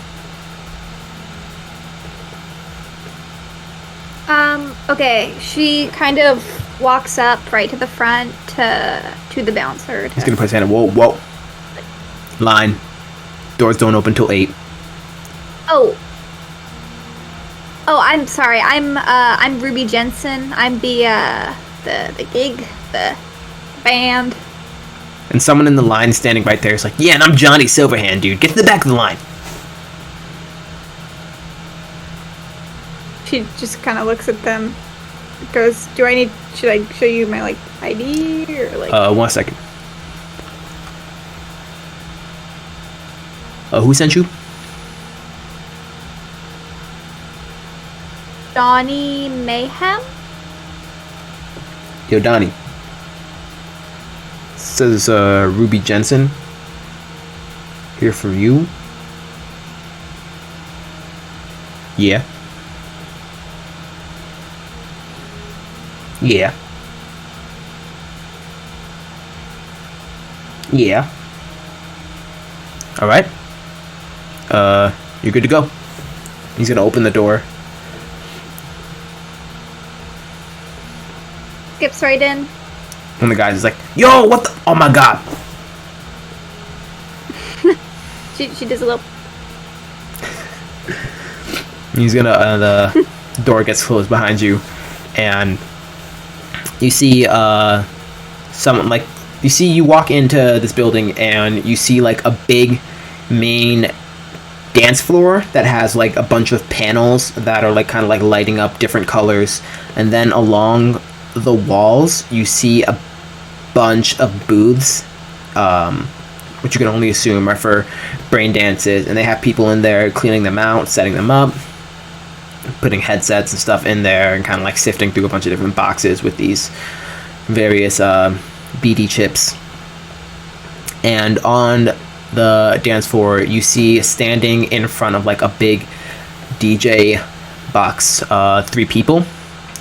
Okay, she kind of walks up right to the front to the bouncer. He's gonna put his hand up. Whoa. Line. Doors don't open till 8. Oh, I'm sorry. I'm Ruby Jensen. I'm the gig, the band. And someone in the line standing right there is like, yeah, and I'm Johnny Silverhand, dude. Get to the back of the line. She just kind of looks at them. Goes, should I show you my like ID or like? 1 second. Who sent you? Donnie Mayhem. Yo, Donnie. Says Ruby Jensen. Here for you. Yeah. Yeah. Yeah. Alright. You're good to go. He's gonna open the door. Skips right in. One of the guys is like, yo, what the? Oh my god. She does a little. He's gonna, the door gets closed behind you, and you see, you walk into this building, and you see, like, a big main dance floor that has, like, a bunch of panels that are, like, kind of, like, lighting up different colors, and then along the walls, you see a bunch of booths, which you can only assume are for brain dances, and they have people in there cleaning them out, setting them up, putting headsets and stuff in there, and kind of like sifting through a bunch of different boxes with these various BD chips. And on the dance floor, you see standing in front of like a big DJ box, 3 people.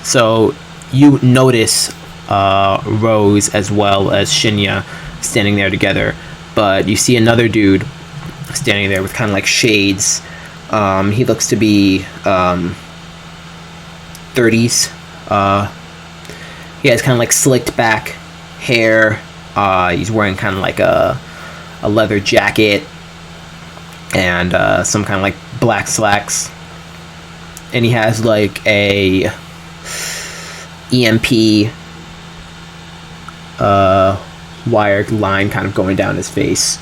So you notice Rose as well as Shinya standing there together, but you see another dude standing there with kind of like shades. He looks to be 30s. He has kind of like slicked back hair. He's wearing kind of like a leather jacket and some kind of like black slacks. And he has like a EMP wired line kind of going down his face.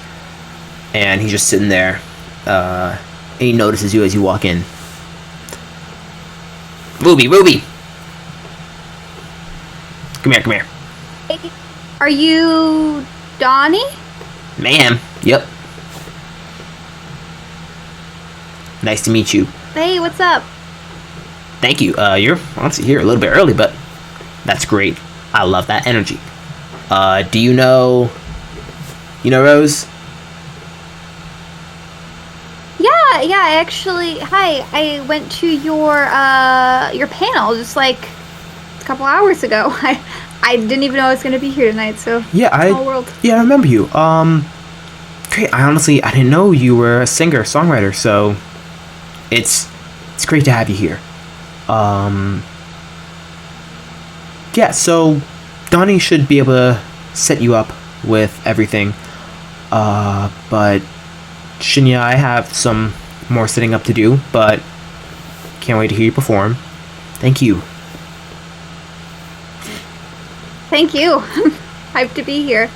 And he's just sitting there. And he notices you as you walk in. Ruby! Come here. Are you Donnie? Ma'am. Yep. Nice to meet you. Hey, what's up? Thank you. You're honestly here a little bit early, but that's great. I love that energy. Do you know Rose? Yeah, actually, hi. I went to your panel just like a couple hours ago. I didn't even know I was gonna be here tonight, so small world. Yeah, I remember you. Great. I didn't know you were a singer, songwriter, so it's great to have you here. Yeah, so Donnie should be able to set you up with everything. But Shinya, I have some more setting up to do, but can't wait to hear you perform. Thank you. Thank you. Hyped to be here.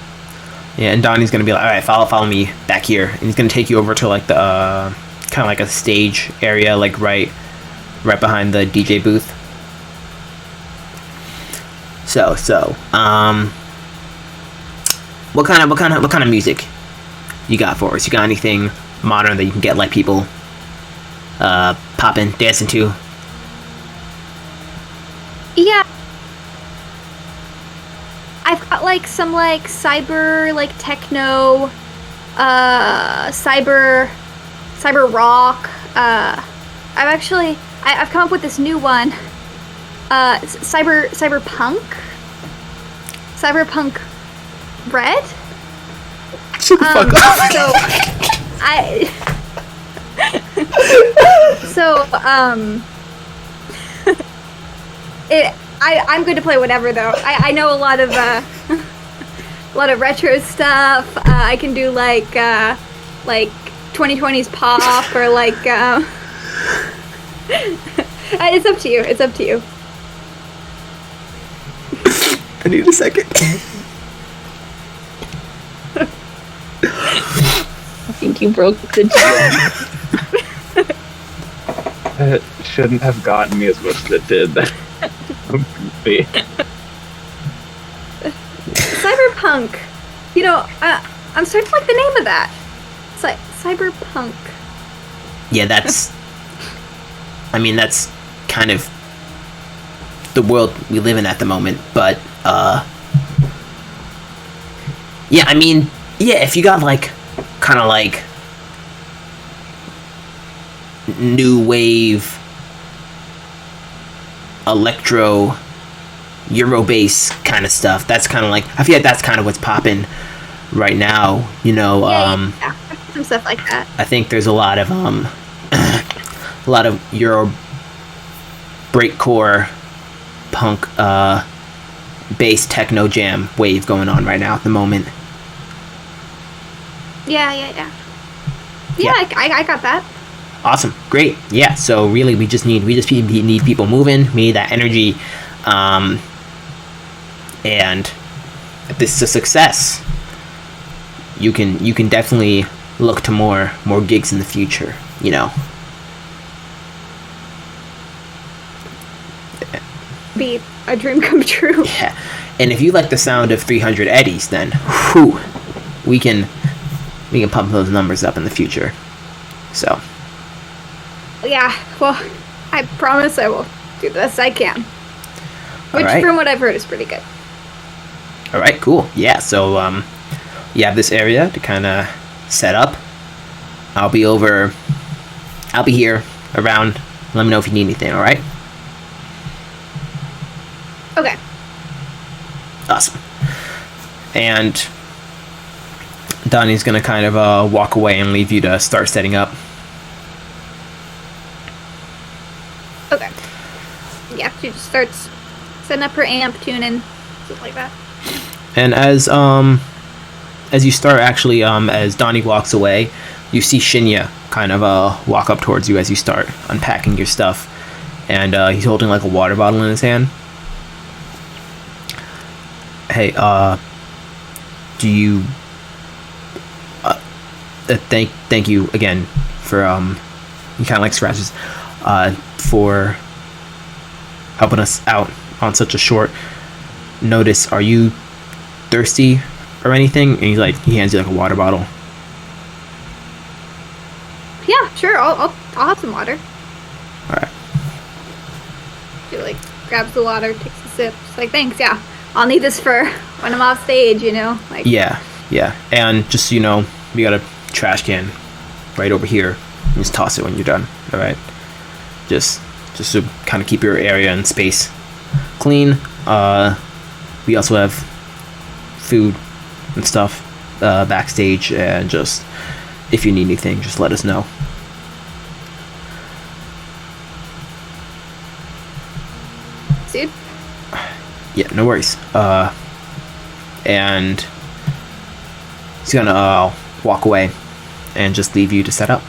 Yeah, and Donnie's gonna be like, all right, follow me back here, and he's gonna take you over to like the kind of like a stage area, like right behind the DJ booth. So, what kind of music you got for us? You got anything modern that you can get like people popping, dancing to? Yeah. I've got like some like cyber like techno cyber rock. I've come up with this new one. Cyberpunk RED. Shut the fuck up. I'm going to play whatever though. I know a lot of retro stuff. I can do like 2020s pop or like. It's up to you. It's up to you. I need a second. I think you broke the GM. It shouldn't have gotten me as much as it did. Cyberpunk. You know, I'm starting to like the name of that. It's like Cyberpunk. Yeah, that's kind of the world we live in at the moment, but yeah, I mean, yeah, if you got like kind of like new wave electro Euro bass kind of stuff, that's kind of like, I feel like that's kind of what's popping right now, you know. Yeah, some stuff like that. I think there's a lot of Euro breakcore punk bass techno jam wave going on right now at the moment. Yeah. I got that. Awesome, great, yeah. So really, we just need people moving. We need that energy, and if this is a success, you can definitely look to more gigs in the future. You know. Be a dream come true. Yeah, and if you like the sound of 300 eddies, then whew, we can pump those numbers up in the future. So. Yeah, well, I promise I will do the best I can. Which, right. From what I've heard, is pretty good. All right, cool. Yeah, so you have this area to kind of set up. I'll be here around. Let me know if you need anything. All right. Okay. Awesome. And Donnie's gonna kind of walk away and leave you to start setting up. Okay. Yeah, she just starts setting up her amp, tuning, stuff like that. And as you start, actually, as Donnie walks away, you see Shinya kind of walk up towards you as you start unpacking your stuff, and he's holding like a water bottle in his hand. Hey, do you thank you again for he kind of like scratches for helping us out on such a short notice. Are you thirsty or anything? And he hands you like a water bottle. Yeah, sure. I'll have some water. All right. She like grabs the water, takes a sip. She's like, thanks. Yeah, I'll need this for when I'm off stage. You know, like. Yeah. And just so you know, we got a trash can right over here. You just toss it when you're done. All right. Just to kind of keep your area and space clean. We also have food and stuff backstage, and just if you need anything, just let us know. Dude. Yeah, no worries. And he's gonna walk away and just leave you to set up.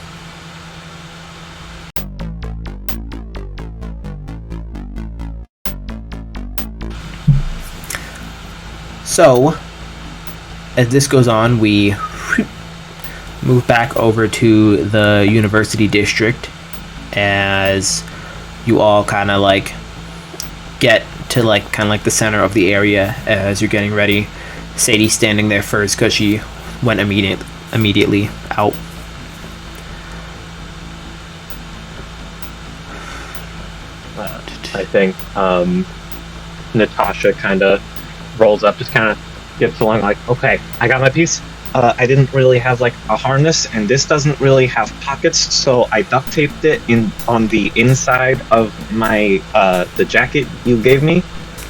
So, as this goes on, we move back over to the university district as you all kind of like get to like kind of like the center of the area as you're getting ready. Sadie's standing there first because she went immediately out. I think Natasha kind of rolls up, just kind of gets along like, okay, I got my piece. I didn't really have like a harness, and this doesn't really have pockets, so I duct taped it on the inside of my the jacket you gave me,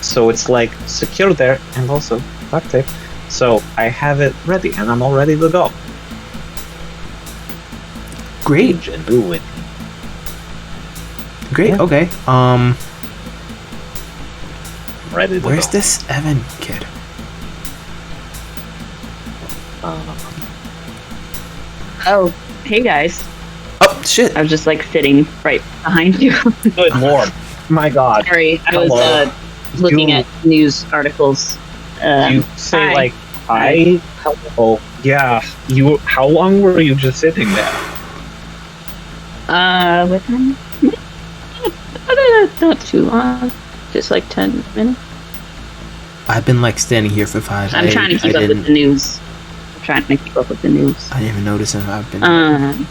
so it's like secure there, and also duct tape. So I have it ready, and I'm all ready to go. Great. Genuine. Great. Yeah. Okay. Ready to Where's go. this Evan kid? Oh, hey guys. Oh shit. I was just like sitting right behind you. Good lord. My god. Sorry, I was Hello. looking You- at news articles. You say hi. like, hi? Hello. Yeah. You. How long were you just sitting there? With him? Not too long. Just like 10 minutes. I've been like standing here for 5. I'm trying to keep up with the news. I didn't even notice him. I've been.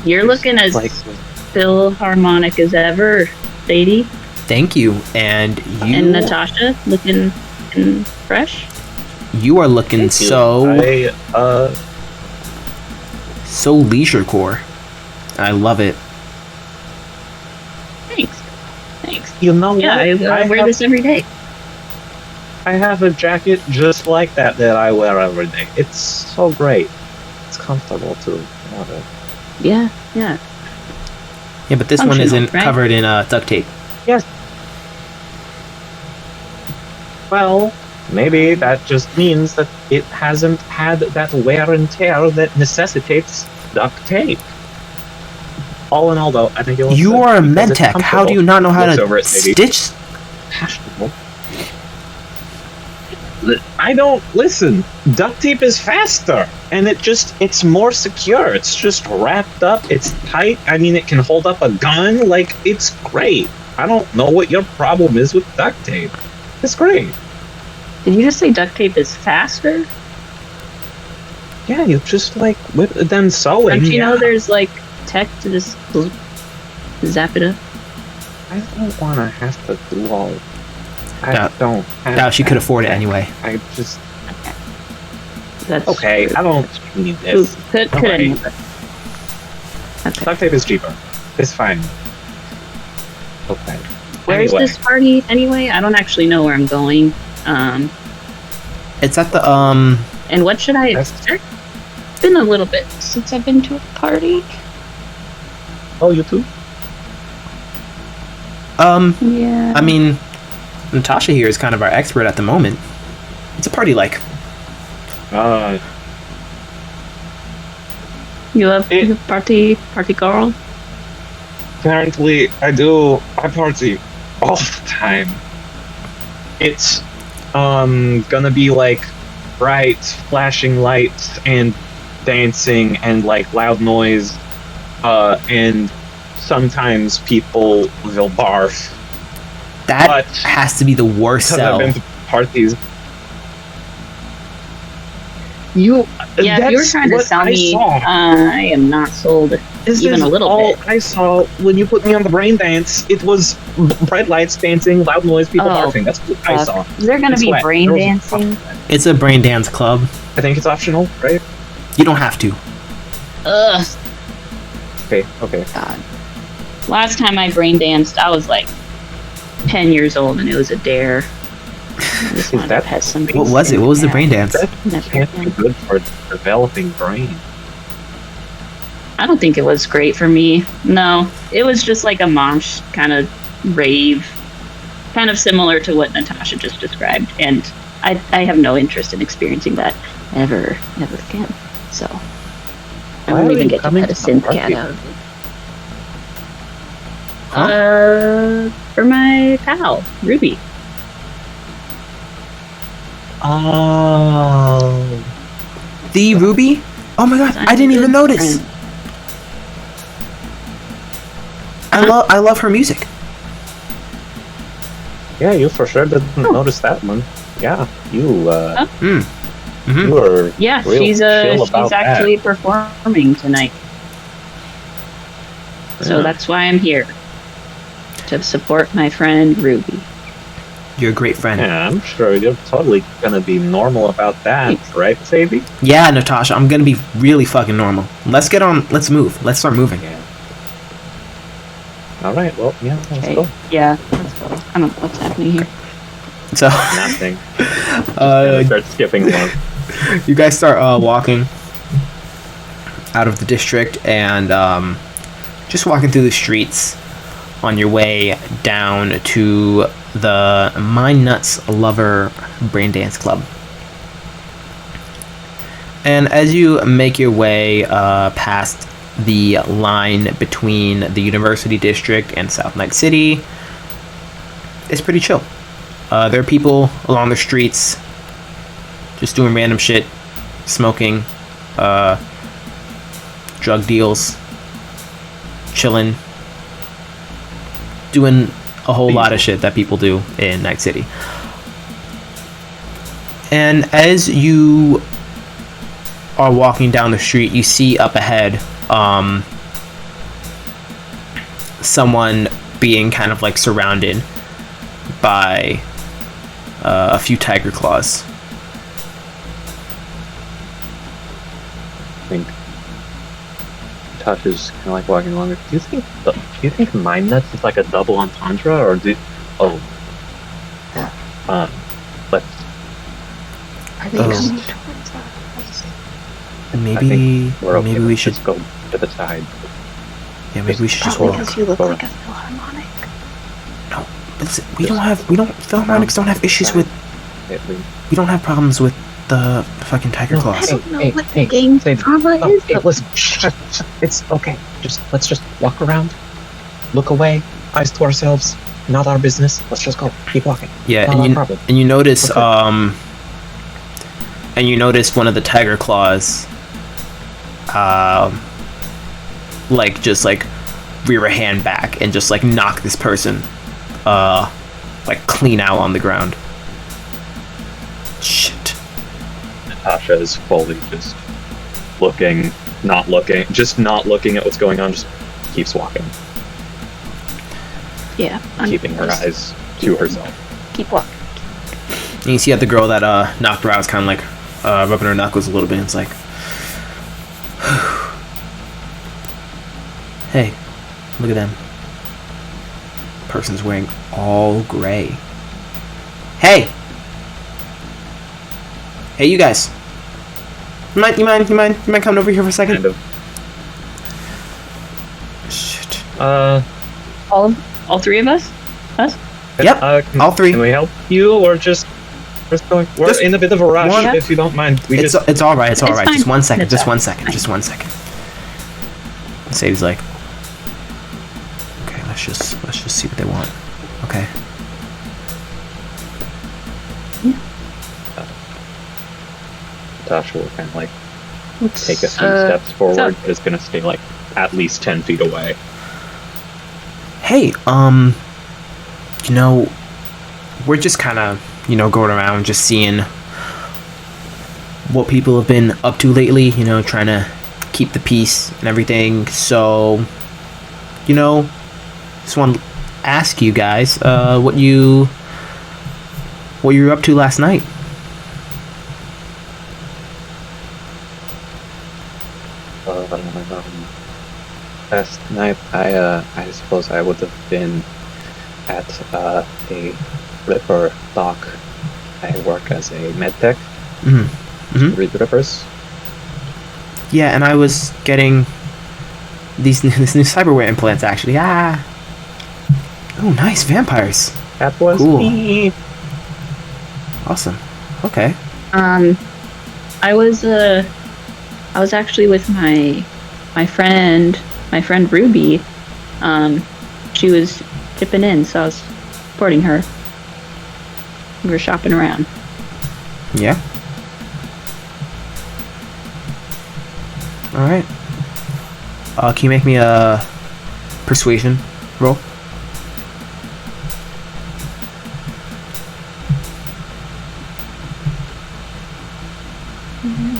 You're looking as Like, philharmonic as ever, Sadie. Thank you. And you. And Natasha looking fresh. You are looking so so leisure core. I love it. Thanks. you know Yeah, what? I wear this every day. I have a jacket just like that I wear every day. It's so great. It's comfortable too. Love it. Yeah. Yeah, but this one Functional, isn't right? covered in duct tape. Yes. Well, maybe that just means that it hasn't had that wear and tear that necessitates duct tape. All in all, though, I think you'll. You are a because med it's tech. How do you not know how Looks over to at Sadie. stitch? Fashionable. I don't listen. Duct tape is faster, and it's more secure. It's just wrapped up. It's tight. I mean, it can hold up a gun. Like, it's great. I don't know what your problem is with duct tape. It's great. Did you just say duct tape is faster? Yeah, you just like whip them sewing. Don't you know yeah. there's like tech to just zap it up? I don't want to have to do all. I No. don't. Have No, she could that. afford it anyway. I just That's okay. I don't need this. Could Don't worry. anyway. Okay. Duct tape is cheaper. It's fine. Okay. Where's Anyway. this party anyway? I don't actually know where I'm going. It's at the And what should I That's- expect? It's been a little bit since I've been to a party. Oh, you too? Yeah. I mean, Natasha here is kind of our expert at the moment. It's a party like. You love It- you party girl? Apparently, I do. I party all the time. It's gonna be like bright, flashing lights and dancing and like loud noise, and sometimes people will barf. That But- has to be the worst Because sell. I've been to parties. You. Yeah, if you were that's trying to what sell I me, saw. I am not sold This even is a little all bit. I saw when you put me on the brain dance. It was bright lights, dancing, loud noise, people Oh, barfing. That's what I saw. Is there gonna It's be wet. brain There was a- dancing? It's a brain dance club. I think it's optional, right? You don't have to. Ugh, Okay. God. Last time I brain danced, I was like 10 years old and it was a dare. I just wanted that- to pet somebody. What was it? What was the brain dance? That Never can't be again. good for developing brain. I don't think it was great for me. No, it was just like a mosh kind of rave, kind of similar to what Natasha just described. And I have no interest in experiencing that ever again. So I Why won't are even you get to coming pet a to the synth party? cat out of it. Huh? For my pal, Ruby. Oh. The Ruby? Oh my god, I didn't even notice. I love her music. Yeah, you for sure didn't notice that one. Yeah, you Mm-hmm. you were Yeah, real she's chill about that. actually performing tonight. So Yeah. that's why I'm here. To support my friend Ruby. You're a great friend. Yeah, I'm sure you're totally gonna be normal about that, right, Sadie? Yeah, Natasha, I'm gonna be really fucking normal. Let's get on. Let's move. Let's start moving. Yeah. All right. Well, yeah, let's Okay. go. Yeah, let's go. I don't know what's happening here. So Nothing. Start skipping along. you guys start walking out of the district and just walking through the streets on your way down to the Mind Nuts Lover Brain Dance Club. And as you make your way past the line between the University District and South Night City, it's pretty chill. There are people along the streets just doing random shit, smoking, drug deals, chilling, doing a whole lot of shit that people do in Night City. And as you are walking down the street, you see up ahead someone being kind of like surrounded by a few tiger claws. I think Tasha's kind of like walking along. Do you think Mind Nuts is like a double entendre, or let's. Are they coming towards us? Maybe we should just go to the side. Yeah, maybe we should just Probably walk. because you look like a philharmonic. No, Philharmonics don't have issues with. We don't have problems with the fucking tiger I claws. don't know what the game's drama is, but Listen, it's okay. Let's just walk around, look away, eyes to ourselves. Not our business. Let's just go. Keep walking. Yeah, Not our problem. and you notice Okay. and you notice one of the tiger claws like just like rear a hand back and just like knock this person like clean out on the ground. Shit. Natasha is fully just not looking at what's going on. Just keeps walking, Yeah. keeping her eyes to herself. Keep walking. And you see that the girl that knocked her out is kind of like rubbing her knuckles a little bit. And it's like, hey, look at them. Person's wearing all gray. Hey, you guys. You mind coming over here for a second? Kind of. Shit. All three of us? Us? Yep, all three. Can we help you, or just going? We're Just in a bit of a rush. one- If you don't mind, It's all right. It's all It's right. fine. Just 1 second. It's Just fine. 1 second. Just 1 second. Sadie's like, okay, let's just see what they want. Okay. Natasha will kind of like Let's, take a few steps forward, so- but is going to stay like at least 10 feet away. Hey, we're just kind of, going around just seeing what people have been up to lately, trying to keep the peace and everything. So, just want to ask you guys, what you were up to last night. Last night, I suppose I would have been at a river dock. I work as a medtech. Mm-hmm. Read rippers. Yeah, and I was getting this new cyberware implants, actually. Oh, nice, vampires. That was Cool. me. Awesome. Okay. I was actually with my friend Ruby. She was tipping in, so I was supporting her. We were shopping around. Yeah. All right. Can you make me a persuasion roll? Mm-hmm.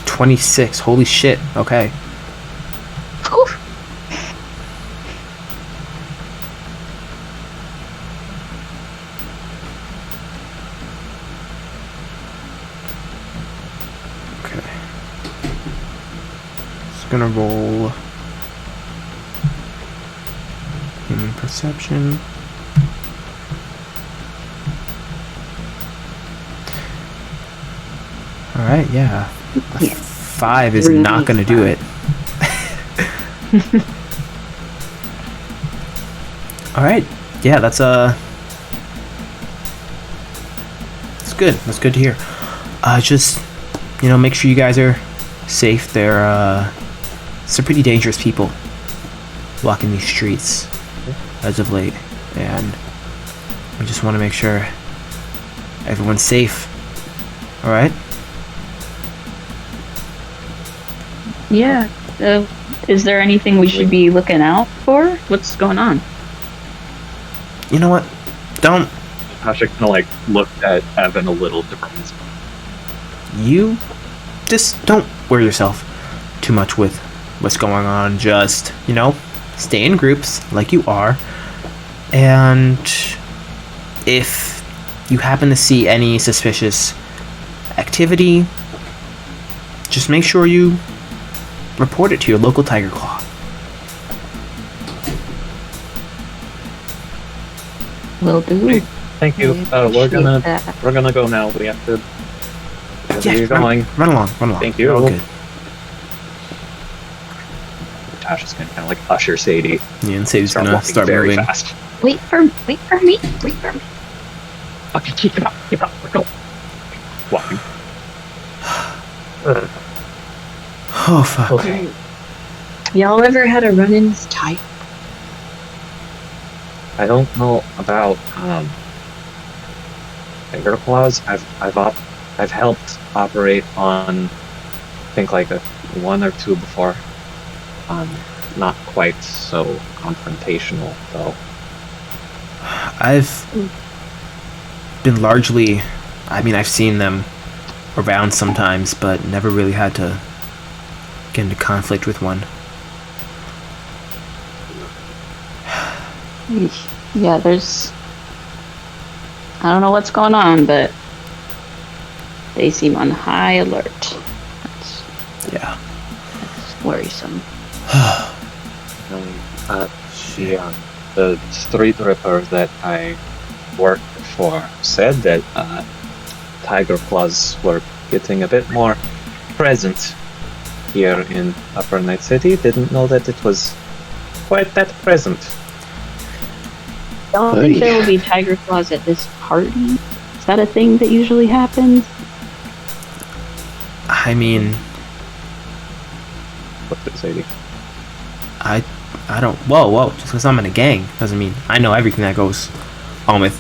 26. Holy shit. Okay. Okay. gonna roll human perception. All right, yeah. Yeah. 5 is Really not gonna do it. All right, yeah, that's good. That's good to hear. Just make sure you guys are safe. They're some pretty dangerous people walking these streets as of late, and we just want to make sure everyone's safe. All right. Yeah. Is there anything we should be looking out for? What's going on? You know what? Don't Natasha kind of like looked at Evan a little different. you just don't worry yourself too much with what's going on. Just stay in groups like you are, and if you happen to see any suspicious activity, just make sure you report it to your local Tiger Claw. Will do. Thank you. We're gonna go now. We have to. Where you're going? Run along. Thank you. You're all good. Natasha's gonna kind of like usher Sadie. Yeah, and Sadie's Start gonna walking start very moving. fast. Wait for me. Okay, keep it up. We're going. Walking. Oh fuck. Okay. Y'all ever had a run-in with Ty? I don't know about finger claws. I've helped operate on I think like a 1 or 2 before. Not quite so confrontational though. I've been largely, I've seen them around sometimes, but never really had to get into conflict with one. Yeah, there's... I don't know what's going on, but they seem on high alert. Yeah. That's worrisome. The street ripper that I worked for said that tiger claws were getting a bit more present here in Upper Night City. Didn't know that it was quite that present. Don't think there will be tiger claws at this party. Is that a thing that usually happens? What's it, Sadie? I don't. Whoa! Just because I'm in a gang doesn't mean I know everything that goes on with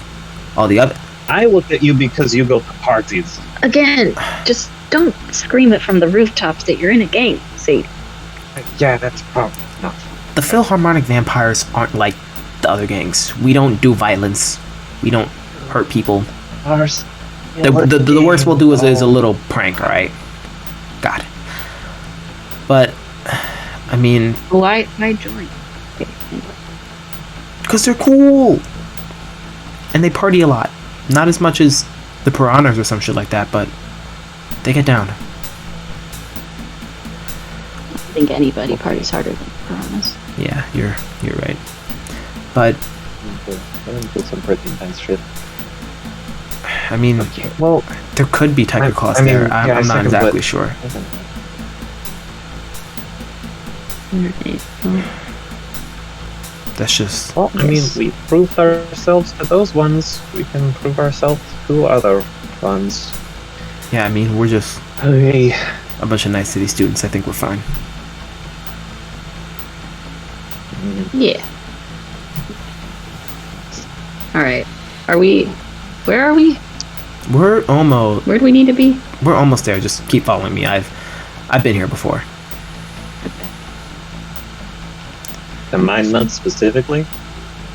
all the other. I look at you because you go to parties. Again, just don't scream it from the rooftops that you're in a gang, Sadie. Yeah, that's probably not. The Philharmonic vampires aren't like the other gangs. We don't do violence. We don't hurt people. Ours. The worst we'll do is a little prank, alright? Got it. But, Why join? because they're cool! And they party a lot. Not as much as the Piranhas or some shit like that, but they get down. I don't think anybody parties harder than Piranhas. Yeah, you're right. But, Do some pretty nice shit. well, there could be tiger claws there. I'm not exactly sure. That's just... Well, we proved ourselves to those ones. We can prove ourselves to other ones. Yeah, we're just Okay. a bunch of Night City students. I think we're fine. Yeah. Alright. Where are we? We're almost... Where do we need to be? We're almost there. Just keep following me. I've been here before. The mine nut specifically?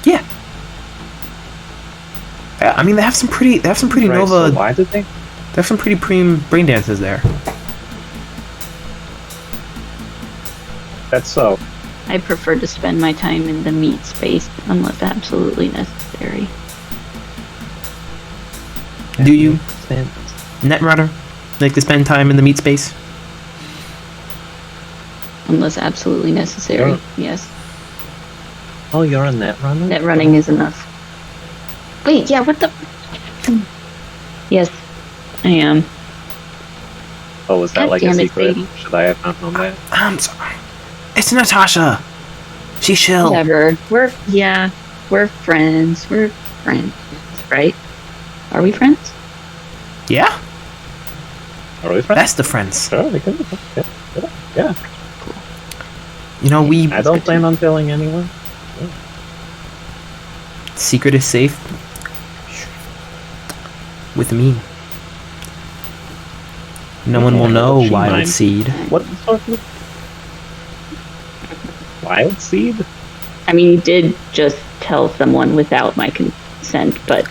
Yeah. They have some pretty Right, Nova. so why did they? They have some pretty brain dances there. That's so. I prefer to spend my time in the meat space unless absolutely necessary. Do you, Netrunner, like to spend time in the meat space? unless absolutely necessary. Sure. Yes. Oh, you're a net runner? Net running is enough. Wait, yeah, what the... Yes, I am. Oh, was that God like a damn it, secret? Sadie. Should I have not known that? I'm sorry. It's Natasha. She's chill. Whatever. We're friends. We're friends, right? Are we friends? Yeah, Are we friends? that's the friends. Sure, we can. Yeah. You know, we I don't plan on telling anyone. secret is safe with me. No one will know She Wild mine. Seed. What sort of wild seed? I mean, you did just tell someone without my consent, but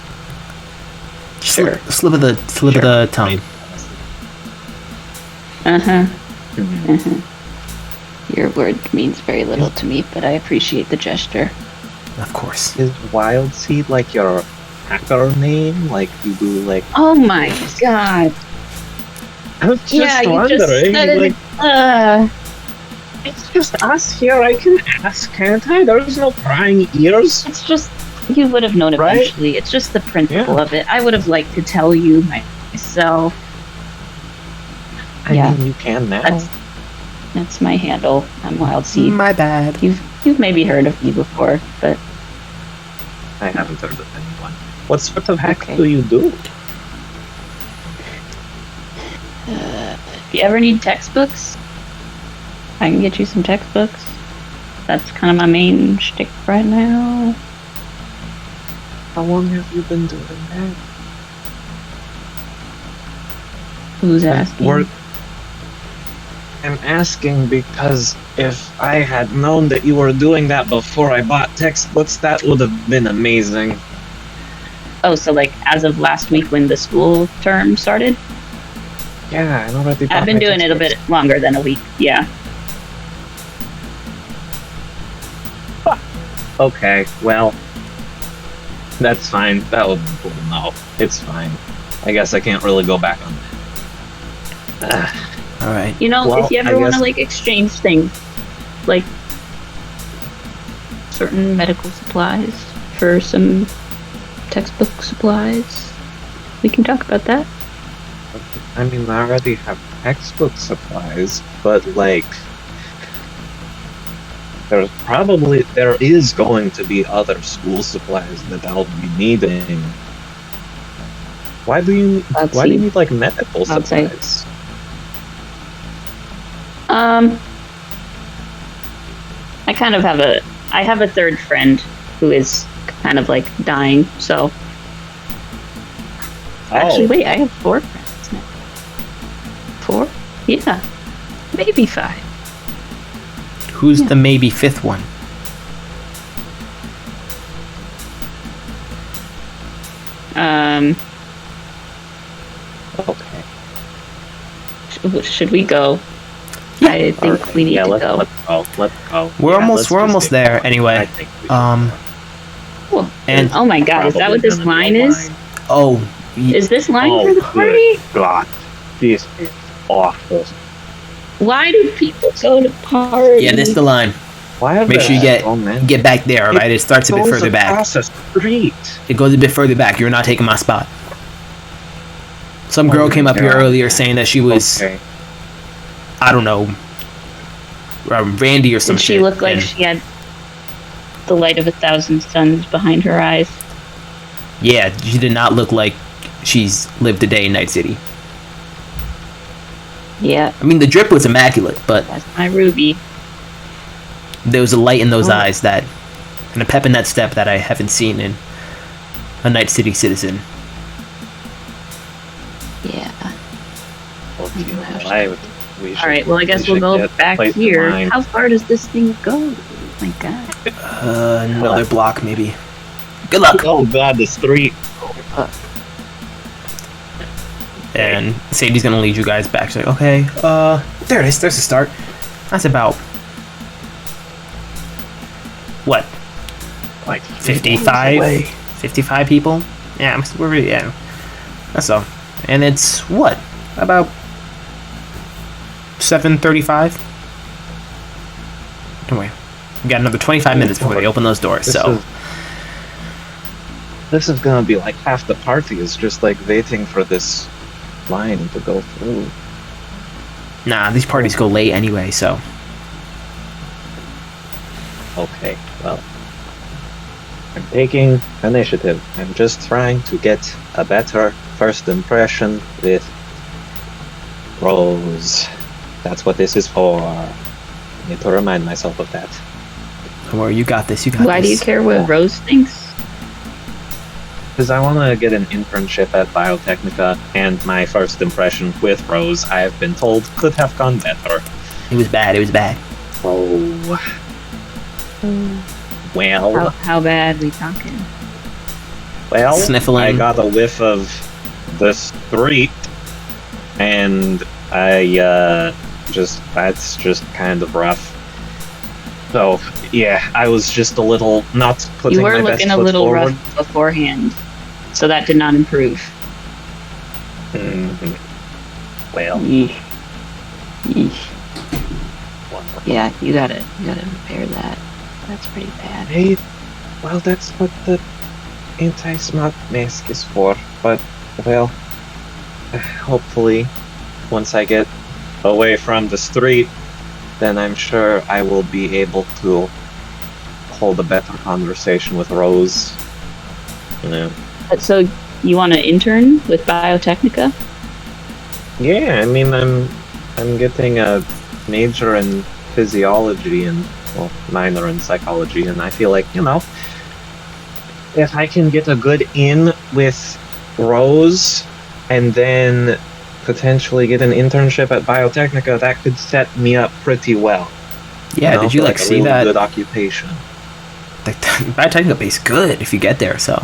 Sure. Slip of the tongue. uh-huh. Mhm. Your word means very little to me, but I appreciate the gesture. Of course. Is wild seed like your hacker name? Like you do like? Oh my god. I was just Yeah, you wondering. just said it. Like, it's just us here. I can ask, can't I? There's no prying ears. It's just, you would have known Right? eventually. It's just the principle Yeah. of it. I would have liked to tell you myself. I Yeah. mean, you can now. That's my handle. I'm Wild Seed. My bad. You've maybe heard of me before, but I haven't heard of anyone. What sort of hack Okay. do you do? if you ever need textbooks, I can get you some textbooks. That's kind of my main shtick right now. How long have you been doing that? Who's asking? I'm asking because if I had known that you were doing that before I bought textbooks, that would have been amazing. Oh, so like as of last week when the school term started? Yeah, I already bought I've been my doing it a textbooks. bit longer than a week, yeah. Okay, well, that's fine. That would be cool. No, it's fine. I guess I can't really go back on that. All right. You know, Well, if you I ever want to guess- like exchange things, like certain medical supplies for some textbook supplies, we can talk about that. I mean, I already have textbook supplies, but like, there is going to be other school supplies that I'll be needing. Why do you Let's Why do you see. need like medical Outside. supplies? I have a third friend who is kind of like dying, so actually wait, I have 4 friends now. 4? Yeah. Maybe 5. Who's the maybe fifth one? Okay. Should we go? I think we need to go. Let's go. Let's go. We're Yeah, almost let's we're just almost get there going. anyway. I think we should. Cool. And- oh my god, is that what this Probably line gonna be a is? line. Oh, Is this line Oh, for the good party? God, this is awful. Why do people go to parties? yeah, this is the line. Why are Make sure you there so many? get back there. All right, it starts a bit Goes further back. across a street. It goes a bit further back. You're not taking my spot. Some girl came up here God. earlier saying that she was, Okay. I don't know, Randy or some Did she shit. look like and- she had the light of 1,000 suns behind her eyes? Yeah, she did not look like she's lived a day in Night City. Yeah, I mean, the drip was immaculate, but that's my Ruby. there was a light in those Oh. eyes that, and a pep in that step that I haven't seen in a Night City citizen. Yeah. All Alright, well I guess we'll go back here. How far does this thing go? Oh my god. Another block, maybe. Good luck. Oh God, the street. And Sadie's gonna lead you guys back. She's like, okay, there it is. There's the start. That's about what? Like 55? 55 people? Yeah, yeah. That's all. And it's what? About 7:35? Don't worry. We got another 25 minutes before they open those doors, so... This is gonna be like half the party is just like waiting for this line to go through. Nah, these parties go late anyway, so... Okay, well. I'm taking initiative. I'm just trying to get a better first impression with Rose. That's what this is for. I need to remind myself of that. Don't worry, you got this, you got Why do you this. care what Rose thinks? Because I want to get an internship at Biotechnica, and my first impression with Rose, I have been told, could have gone better. It was bad, it was bad. Oh. Well, How bad we talking? well, Sniffling. I got a whiff of the street, and that's just kind of rough. So, yeah, I was just a little not putting You were my best looking a foot little forward. rough beforehand, so that did not improve. Mhm. Well, Yeesh. Yeesh. wonderful. Yeah, you gotta repair that. That's pretty bad. Hey, well, that's what the anti-smog mask is for. But, well, hopefully, once I get away from the street, then I'm sure I will be able to hold a better conversation with Rose. You know. So you want to intern with Biotechnica? Yeah, I mean, I'm getting a major in physiology and, well, minor in psychology, and I feel like, you know, if I can get a good in with Rose and then potentially get an internship at Biotechnica, that could set me up pretty well. Yeah, know, did you for, like a see really that? good occupation. Like, Biotechnica pays good if you get there, so...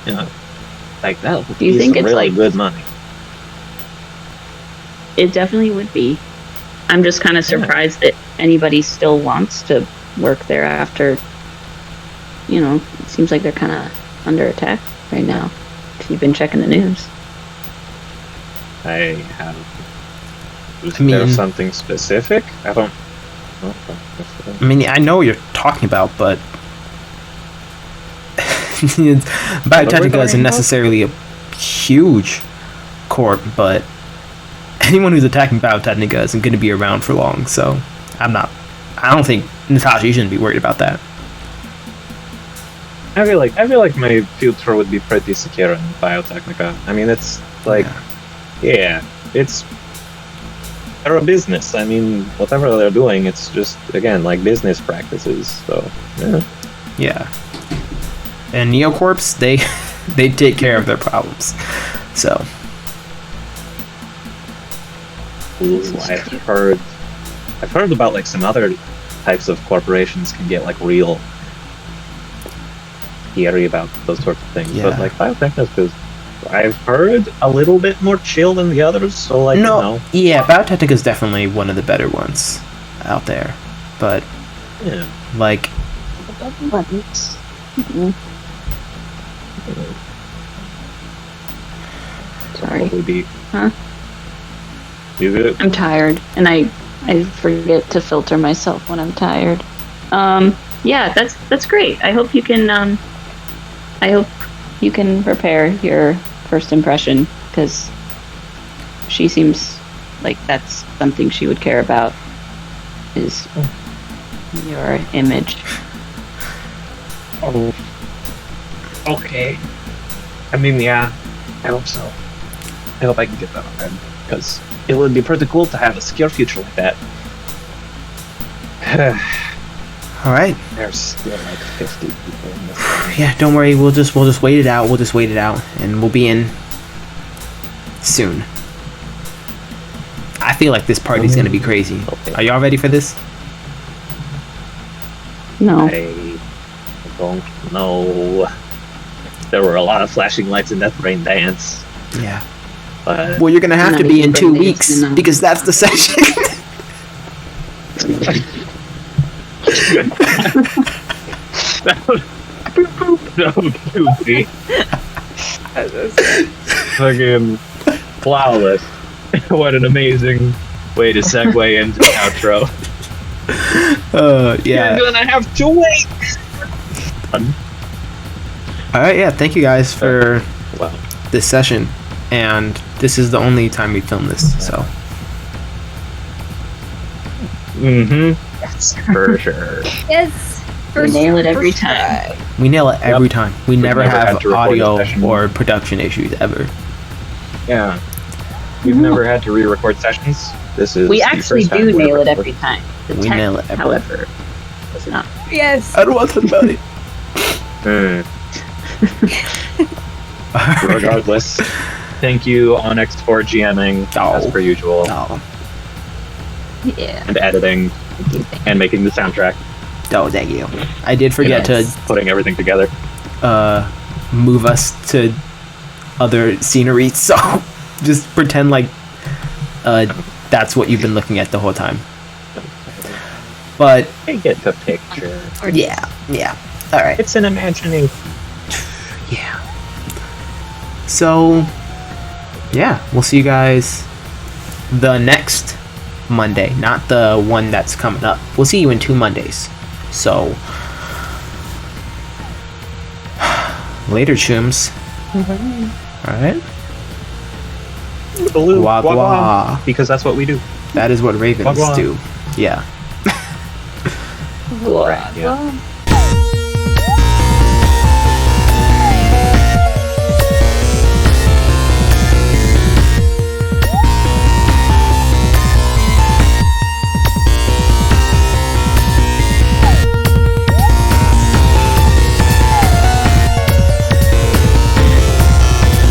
Yeah, like that would Do you be think some it's really like- good money. It definitely would be. I'm just kind of surprised that anybody still wants to work there after, you know, it seems like they're kind of under attack right now. If you've been checking the news. I have. Is I mean- there something specific? I don't. I mean, I know what you're talking about, but... Biotechnica going isn't about? necessarily a huge corp, but anyone who's attacking Biotechnica isn't going to be around for long, so I don't think, Natasha, you shouldn't be worried about that. I feel like my future would be pretty secure in Biotechnica. I mean, it's like, yeah, it's they're a business. I mean, whatever they're doing, it's just again like business practices. So yeah. Yeah. And Neocorps, they take care of their problems. So, Ooh, I've heard about like some other types of corporations can get like real scary about those sorts of things. Yeah. But like Biotechnica, I've heard a little bit more chill than the others. So like, no, yeah, Biotechnica is definitely one of the better ones out there. But, yeah. like, Sorry. Probably be. Huh? You good? I'm tired, and I forget to filter myself when I'm tired. Yeah, that's great. I hope you can prepare your first impression, because she seems like that's something she would care about, is your image. Oh. Okay. I mean, yeah. I hope so. I hope I can get that on red, because it would be pretty cool to have a secure future like that. all right. There's still like 50 people in this thing. Yeah, don't worry. We'll just wait it out. We'll just wait it out, and we'll be in soon. I feel like this party's gonna be crazy. Okay. Are y'all ready for this? No. I don't know. There were a lot of flashing lights in that rain dance, Yeah. but Well, you're gonna have Not to be even in 2 days, weeks you know. because that's the session. that was goofy. Fucking flawless. What an amazing Way to segue into the outro. Yeah. You're gonna have to wait. All right. Yeah. Thank you guys for Well, this session, and this is the only time we film this. So Mm-hmm. For sure. Yes. We nail it every first time. try. we nail it every time. We never never had have to record a audio session. or production issues ever. yeah. We've never had to re-record sessions. This is We the actually first time do we're nail it recording. every time. The We tech, nail it every however, does not. Yes. I don't want to talk about it. Regardless, Thank you, Onyx, for GMing as per usual, Oh, Yeah. and editing, and making the soundtrack, oh, thank you. I did forget Yes. putting everything together. to move us to other scenery, so just pretend like that's what you've been looking at the whole time. But I get the picture. yeah. All right. It's an imagination. Yeah. So, yeah, we'll see you guys the next Monday, not the one that's coming up. We'll see you in 2 Mondays. So, later, chums. Alright? Blue, Wah, wah, wah. wah. Because that's what we do. That is what ravens Wah, wah. do. Yeah. What? Yeah.